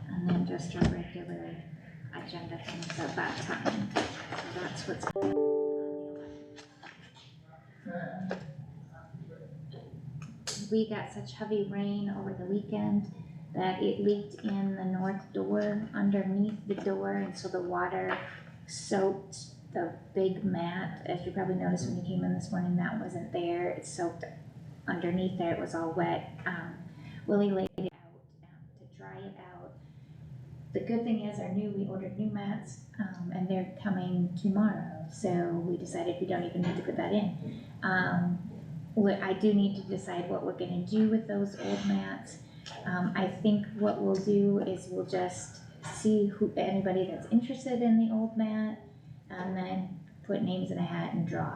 And then just our regular agenda things at that time. So that's what's going on. We got such heavy rain over the weekend that it leaked in the north door underneath the door, and so the water soaked the big mat. As you probably noticed when you came in this morning, that wasn't there. It soaked underneath there, it was all wet. Willie laid it out to dry it out. The good thing is we ordered new mats, and they're coming tomorrow, so we decided we don't even need to put that in. I do need to decide what we're gonna do with those old mats. I think what we'll do is we'll just see anybody that's interested in the old mat, and then put names in a hat and draw.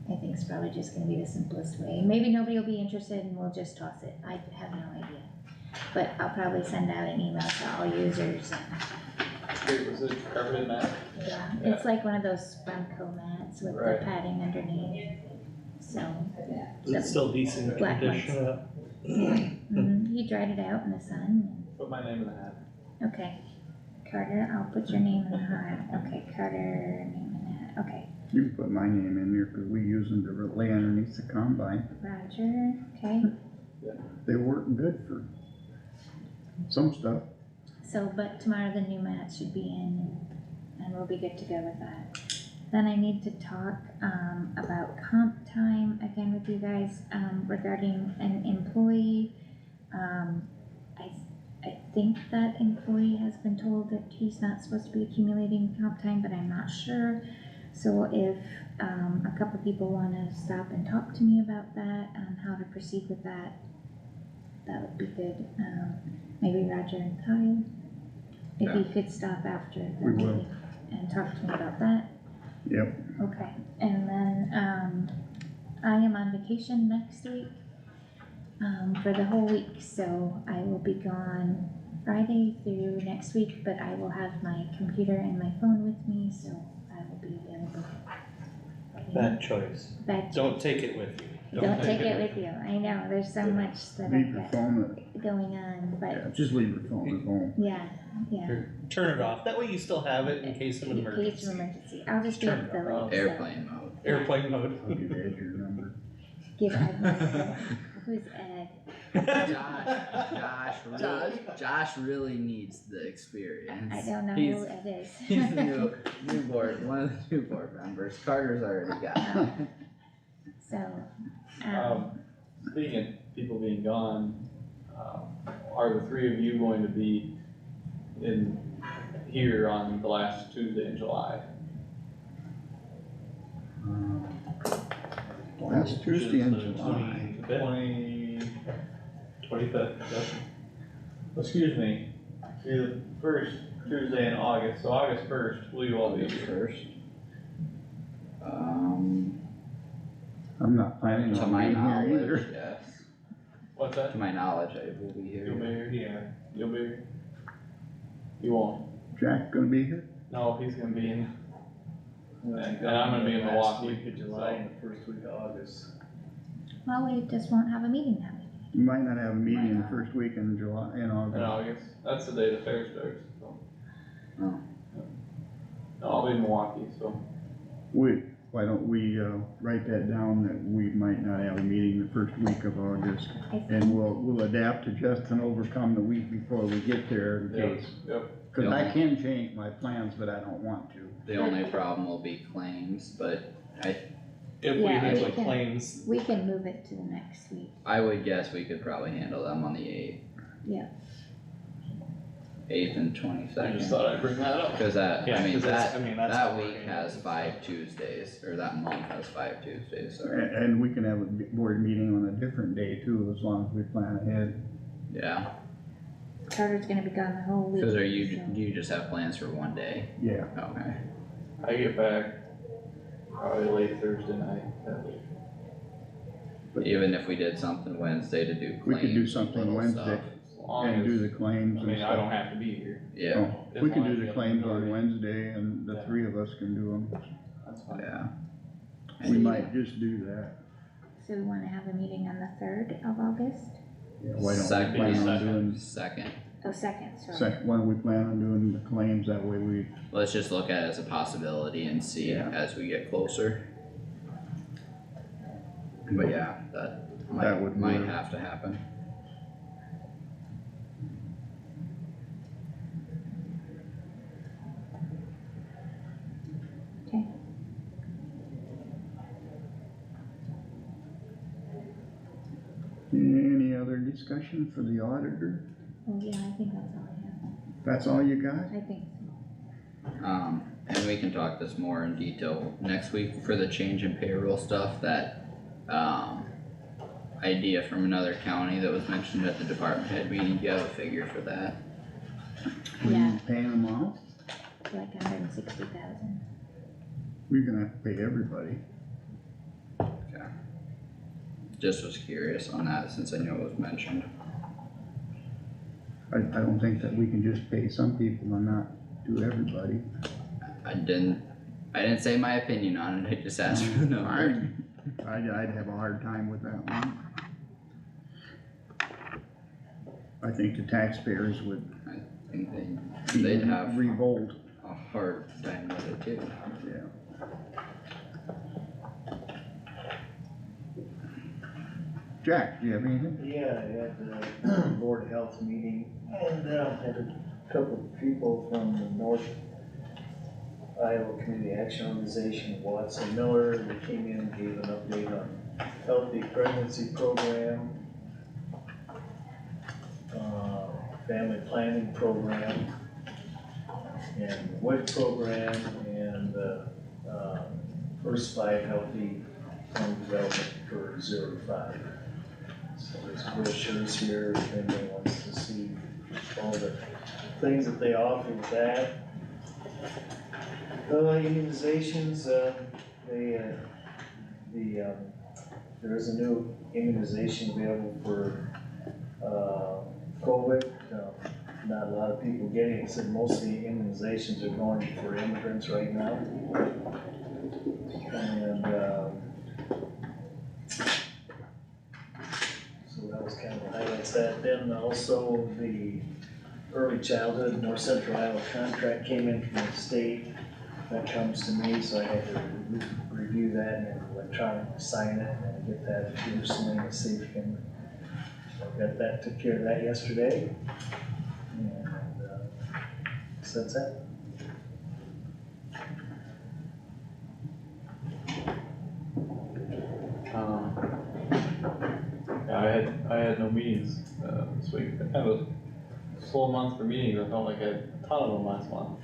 I think it's probably just gonna be the simplest way. Maybe nobody will be interested and we'll just toss it. I have no idea. But I'll probably send out an email to all users. Was it carpeted mat? Yeah, it's like one of those Spumco mats with the padding underneath. So. Is it still decent Black condition? Yeah. He dried it out in the sun. Put my name in the hat. Okay. Carter, I'll put your name in the hat. Okay, Carter, name in the hat. Okay. You can put my name in there, cause we use them to lay underneath the combine. Roger, okay. They work good for some stuff. So, but tomorrow the new mat should be in and we'll be good to go with that. Then I need to talk, about comp time again with you guys, regarding an employee. I think that employee has been told that he's not supposed to be accumulating comp time, but I'm not sure. So if, a couple people wanna stop and talk to me about that, how to proceed with that, that would be good. Maybe Roger and Kyle, if you could stop after the We will. meeting and talk to me about that. Yep. Okay, and then, I am on vacation next week, for the whole week, so I will be gone Friday through next week, but I will have my computer and my phone with me, so I will be available. Bad choice. Bad Don't take it with you. Don't take it with you, I know, there's so much that Leave I've your got phone going on, at, yeah, but, just leave your phone at home. yeah, yeah. Turn it off, that way you still have it in case of an In case emergency. of emergency, I'll just be Turn at it Philly, off. so. Airplane mode. Airplane mode. I'll give Ed your number. Give Ed my number. Who's Ed? Josh really needs the experience. I don't know He's- who Ed is. He's the new board, one of the new board members. Carter's already got it. So, Speaking of people being gone, are the three of you going to be here on the last Tuesday in July? Last Tuesday in July. 25th, yes. Excuse me, the first Tuesday in August, so August 1st, will you all be here? First. I'm not planning To on my being here knowledge, either. yes. What's that? To my knowledge, I will be You'll be here. here? Yeah. You'll be here? You won't? Jack gonna be here? No, he's gonna be in, and I'm gonna be in Last Milwaukee. week of July and the first week of August. well, we just won't have a meeting that week. You might not have a meeting in the first week in July, in In August. August, that's the day the fair starts, so. Oh. No, I'll I'll be in Milwaukee, so. Why don't we, write that down that we might not have a meeting the first week of August? And we'll adapt to just and overcome the week before we get there in Yep, case. yep. Cause I can change my plans, but I don't want to. The only problem will be claims, but If we Yeah, handle we can- claims, We can move it to the next week. I would guess we could probably handle them on the 8th. Yeah. 8th and I 22nd. just thought I'd bring that up. Cause that, yeah, I mean, 'cause that's, that, I mean, that's. that what we're week gonna has do. 5 Tuesdays, or that month has 5 Tuesdays, sorry. And we can have a board meeting on a different day too, as long as we plan ahead. Yeah, Carter's gonna be gone the whole week. cause are you, so- you just have plans for one day? Yeah. Okay. I get back probably late Thursday night that week. Even if we did something Wednesday to do claims. We could do and something little Wednesday stuff. As long and do as, the claims I and mean, I don't stuff. have to be here. Yeah, Oh, As we can long as do we the have claims on majority. Wednesday and the Yeah. 3 of us can do them. That's fine. yeah. We might just do that. So we wanna have a meeting on the 3rd of August? Yeah, why don't we Second, plan on second. doing, second, Oh, 2nd, sorry. second, why don't we plan on doing the claims, that way we, let's just look at it as a possibility and see Yeah. as we get closer. But yeah, that That would might work. have to happen. Okay. any other discussion for the auditor? Oh, yeah, I think that's all I have. That's all you got? I think so. And we can talk this more in detail next week for the change in payroll stuff, that, idea from another county that was mentioned at the department head meeting, do you have a figure for that? We Yeah. paying them all? Like 160,000. We're gonna have to pay everybody. Okay. Just was curious on that since I knew it was mentioned. I don't think that we can just pay some people and not do everybody. I didn't say my opinion on it, I just asked for the number. I'd have a hard time with that one. I think the taxpayers would I think they'd have revolt, a hard time with it too. yeah. Jack, do you have anything? Yeah, I had a board of health meeting and had a couple of people from the North Iowa Community Action Organization, Watson Miller, they came in and gave an update on healthy pregnancy program, family planning program, and the WIC program, and first 5 healthy home development for 0 to 5. So there's brochures here, if anybody wants to see all the things that they offer with that. Immunizations, there is a new immunization available for, COVID. Not a lot of people getting it, so most of the immunizations are going for immigrants right now. And, so that was kind of the highlights that. Then also the early childhood North Central Iowa contract came in from the state. That comes to me, so I had to review that and electronically sign it and get that to your sign and see if you can. I got that, took care of that yesterday. And, so that's it. Yeah, I had no meetings, this week. I had a slow month for meetings. I felt like I had a ton of them last month.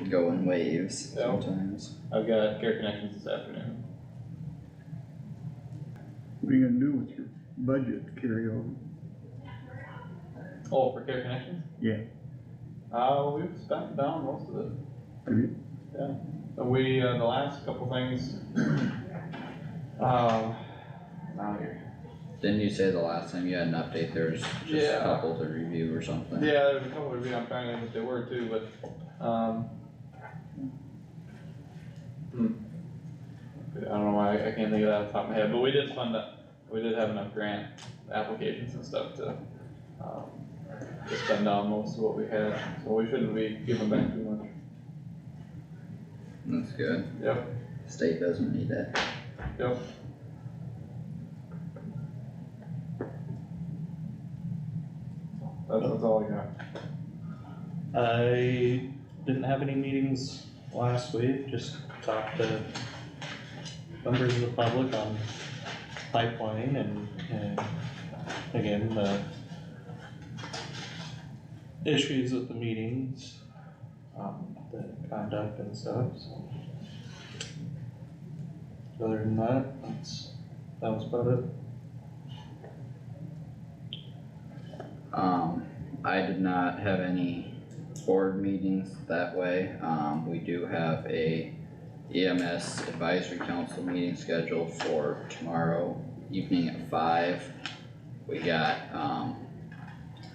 Go in waves Yeah. sometimes. I've got Care Connections this afternoon. What are you gonna do with your budget carryover? Oh, for Care Connections? Yeah. We've spent down most of it. Have you? Yeah. So we, the last couple things, now here. Didn't you say the last time you had an update, there was just a Yeah. couple to review or something? Yeah, there's a couple of, I'm trying to think what they were too, but, I don't know why, I can't think of that off the top of my head, but we did have enough grant applications and stuff to, to spend down most of what we had, so we shouldn't be giving back too much. That's good. Yep. State doesn't need it. Yep. That's all I got. I didn't have any meetings last week, just talked to members of the public on pipeline and again, the issues with the meetings, the conduct and stuff, so. Other than that, that was about it. I did not have any board meetings that way. We do have a EMS advisory council meeting scheduled for tomorrow evening at 5. We got,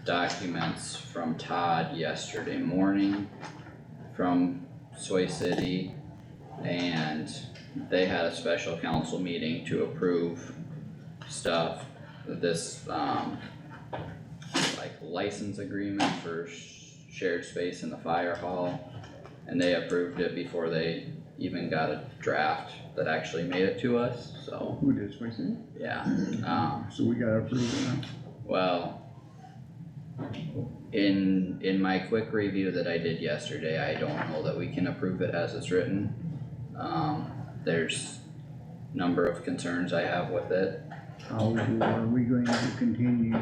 documents from Todd yesterday morning from Soy City, and they had a special council meeting to approve stuff. This, like license agreement for shared space in the fire hall, and they approved it before they even got a draft that actually made it to us, so. Who did, Swayze? Yeah, So we gotta approve it now. well, in my quick review that I did yesterday, I don't know that we can approve it as it's written. There's number of concerns I have with it. How are we going to continue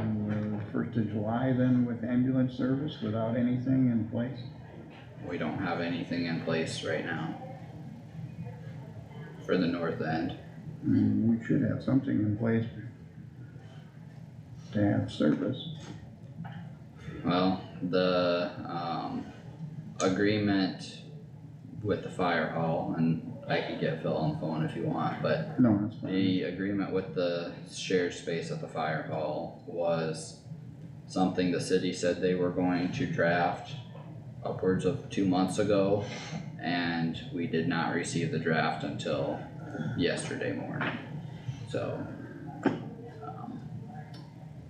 1st of July then with ambulance service without anything in place? We don't have anything in place right now for the north end. We should have something in place to have service. Well, the, agreement with the fire hall, and I could get Phil on the phone if you want, but No, that's fine. the agreement with the shared space at the fire hall was something the city said they were going to draft upwards of 2 months ago, and we did not receive the draft until yesterday morning. So,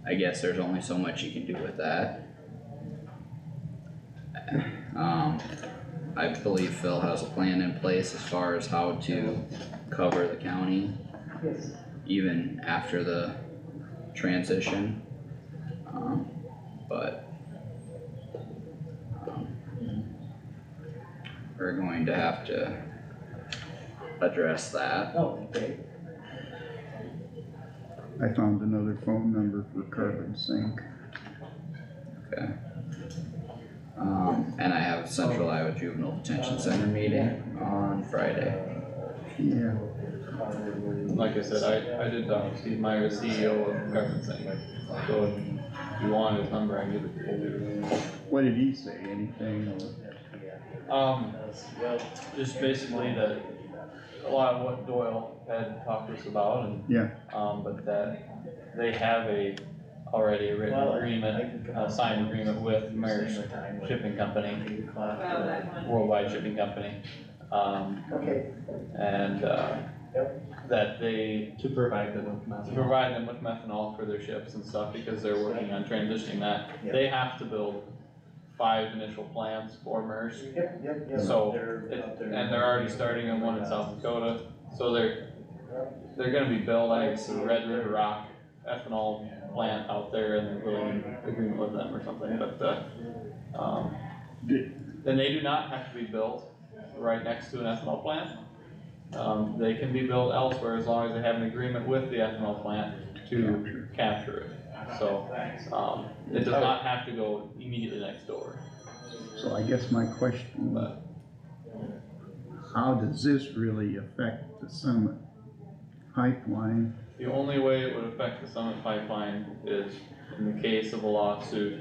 I guess there's only so much you can do with that. I believe Phil has a plan in place as far as how to cover the county, even after the transition. But we're going to have to address that. Oh, okay. I found another phone number for Carbon Sync. Okay. And I have Central Iowa Juvenile Detention Center meeting on Friday. Yeah. Like I said, I did talk to Steve Meyer, the CEO of Carbon Sync, so if you want his number, I can give it to you. What did he say? Anything? Just basically that a lot of what Doyle had talked to us about and. Yeah. But that they have already a written agreement, a signed agreement with Maersk Shipping Company, Worldwide Shipping Company. Okay. And, that they. To provide them with methanol. To provide them with methanol for their ships and stuff, because they're working on transitioning that. They have to build 5 initial plants for Maersk. Yep. So, and they're already starting on one in South Dakota, so they're gonna be built, I think it's the Red River Rock ethanol plant out there, and they're really in agreement with them or something, but, and they do not have to be built right next to an ethanol plant. They can be built elsewhere as long as they have an agreement with the ethanol plant to capture it. So, it does not have to go immediately next door. So I guess my question, how does this really affect the Summit pipeline? The only way it would affect the Summit pipeline is in the case of a lawsuit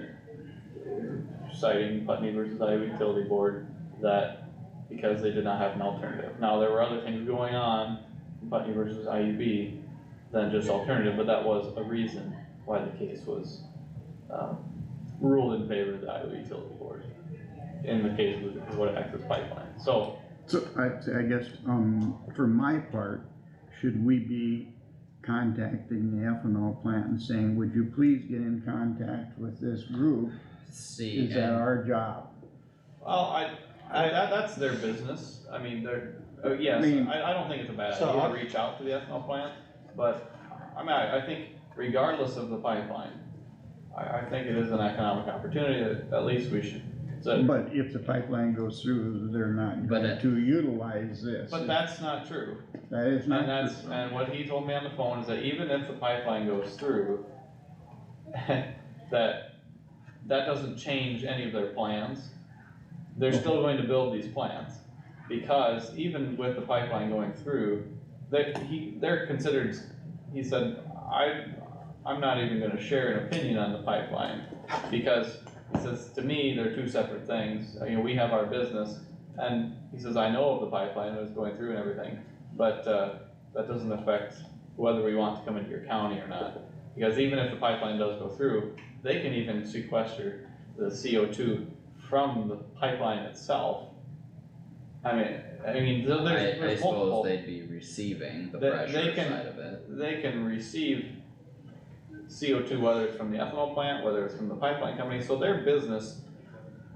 citing Putney versus Iowa Utility Board, that because they did not have an alternative. Now, there were other things going on in Putney versus IUB than just alternative, but that was a reason why the case was ruled in favor of the Iowa Utility Board in the case of the Wood Access Pipeline. So I guess, for my part, should we be contacting the ethanol plant and saying, would you please get in contact with this group See, Is that and our job? Well, that's their business, I mean, yes, I mean- I don't think it's a bad So idea I- to reach out to the ethanol plant, but, I mean, I think regardless of the pipeline, I think it is an economic opportunity that at least we should consider. But if the pipeline goes through, they're not But going to utilize this. But that's not true. That is not And true. and what he told me on the phone is that even if the pipeline goes through, that doesn't change any of their plans. They're still going to build these plants, because even with the pipeline going through, they're considered, he said, I'm not even gonna share an opinion on the pipeline, because he says, to me, they're two separate things, you know, we have our business, and he says, I know of the pipeline that's going through and everything, but, that doesn't affect whether we want to come into your county or not, because even if the pipeline does go through, they can even sequester the CO2 from the pipeline itself. I mean, I there's multiple. suppose they'd be receiving the They pressure can- side of it. They can receive CO2, whether it's from the ethanol plant, whether it's from the pipeline company, so their business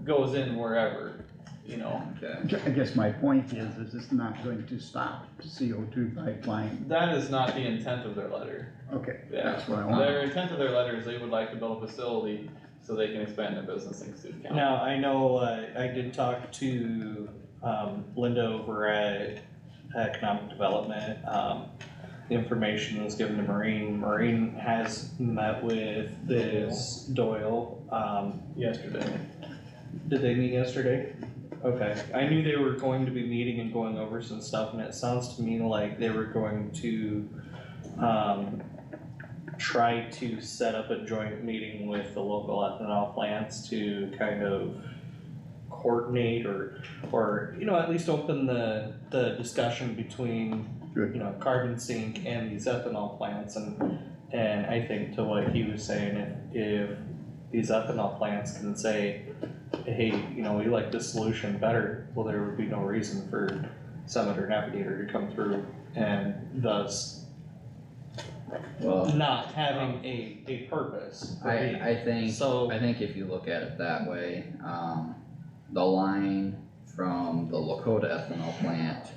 goes in wherever, you know. Okay. I guess my point is it's not going to stop the CO2 pipeline. That is not the intent of their letter. Okay, Yeah. that's what I want. Their intent of their letter is they would like to build a facility so they can expand their business in Kossuth County. Now, I know, I did talk to, Linda over at Economic Development, the information was given to Maureen. Maureen has met with this Doyle, Yesterday. did they meet yesterday? Okay, I knew they were going to be meeting and going over some stuff, and it sounds to me like they were going to, try to set up a joint meeting with the local ethanol plants to kind of coordinate or, you know, at least open the discussion between, you know, carbon sink and these ethanol plants, and I think to what he was saying, if these ethanol plants can say, hey, you know, we like this solution better, well, there would be no reason for Senator Navigator to come through and thus Well, not having a purpose. Right? I think So- if you look at it that way, the line from the Lakota ethanol plant,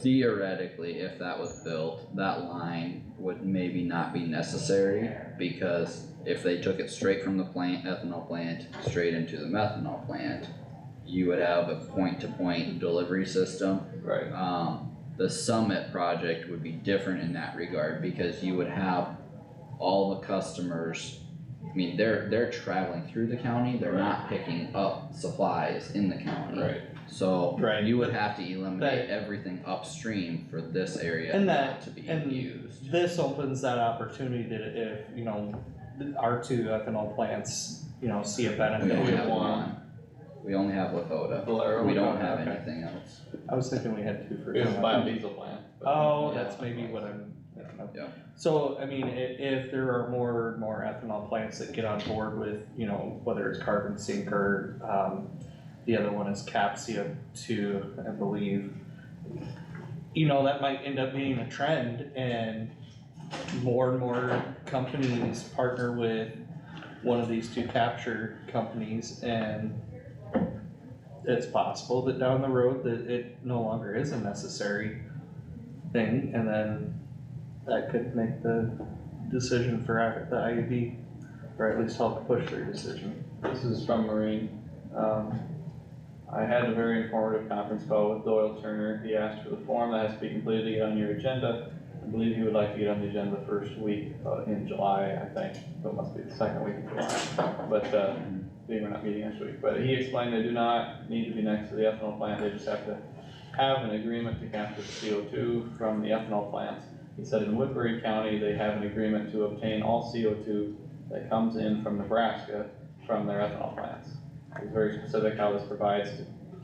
theoretically, if that was built, that line would maybe not be necessary, because if they took it straight from the ethanol plant, straight into the methanol plant, you would have a point-to-point delivery system. Right. The Summit project would be different in that regard, because you would have all the customers, I mean, they're traveling through the county, they're not picking up supplies in the county. Right. So, Right, you would but have to eliminate everything upstream for this area And not to be and used. this opens that opportunity that if, you know, our two ethanol plants, you know, see a benefit. We only in have one, we only have Lakota, Valero, we don't Lakota, have okay. anything else. I was thinking we had two for. We have a biodiesel plant. but- Oh, Yeah. that's maybe what I'm thinking of. Yeah. So, I mean, if there are more ethanol plants that get on board with, you know, whether it's carbon sink or, the other one is Capsia too, I believe. You know, that might end up being a trend, and more companies partner with one of these two capture companies, and it's possible that down the road that it no longer is a necessary thing, and then that could make the decision for the IUB, or at least help push their decision. This is from Marine. I had a very informative conference call with Doyle Turner. He asked for the form that has to be completed to get on your agenda. I believe he would like to get on the agenda the first week in July, I think. So it must be the second week of July. But, we're not meeting next week. But he explained they do not need to be next to the ethanol plant. They just have to have an agreement to capture the CO2 from the ethanol plants. He said in Woodbury County, they have an agreement to obtain all CO2 that comes in from Nebraska from their ethanol plants. It's very specific how this provides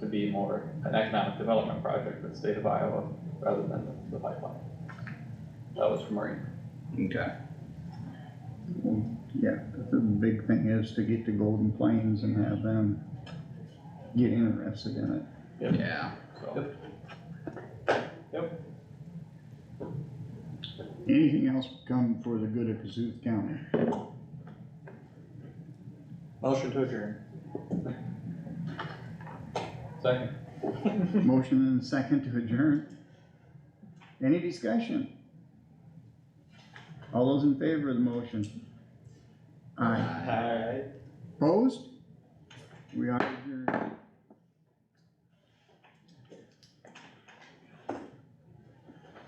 to be more an economic development project for the state of Iowa rather than the pipeline. That was from Marine. Okay. Yeah, the big thing is to get to Golden Plains and have them get interested in it. Yep. Yeah. So, yep. Anything else come for the good of Kossuth County? Motion to adjourn. Second. Motion and a second to adjourn. Any discussion? All those in favor of the motion? Aye. Aye. Opposed? We are adjourned.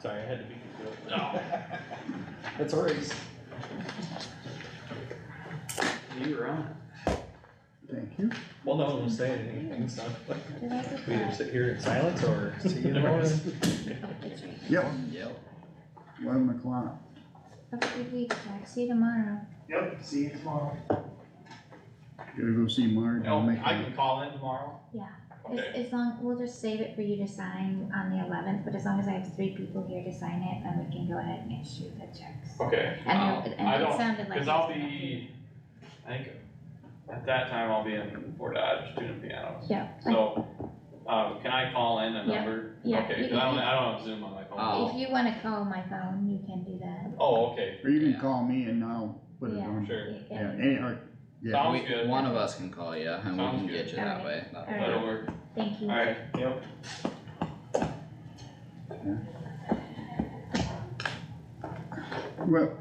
Sorry, I had to be. No. It's a race. You were on. Thank you. Well, no one was saying anything, so Did I get we either that? sit here in silence or see you in the morning. Oh, it's right. Yep, Yep. 11 o'clock. Have a good week, Jack. See you tomorrow. Yep, see you tomorrow. Gotta go see Marge. Oh, and make I a- can call in tomorrow? Yeah. Okay. As long, we'll just save it for you to sign on the 11th, but as long as I have 3 people here to sign it, then we can go ahead and issue the checks. Okay. And I it don't, sounded like. cause I'll be, I think, at that time I'll be in Fort Dodge tuning pianos. Yeah. So, can I call in a Yeah, number? yeah, Okay, you- cause I don't have Zoom on my phone. Oh. If you wanna call my phone, you can do that. Oh, okay, Or you Yeah. can call me and I'll put it Yeah. on. sure, Yeah, any, or, yeah, sounds good, One of us can call you and we Sounds can good. get you that Alright. way. Alright. that'll work, Thank you. alright, yep. well,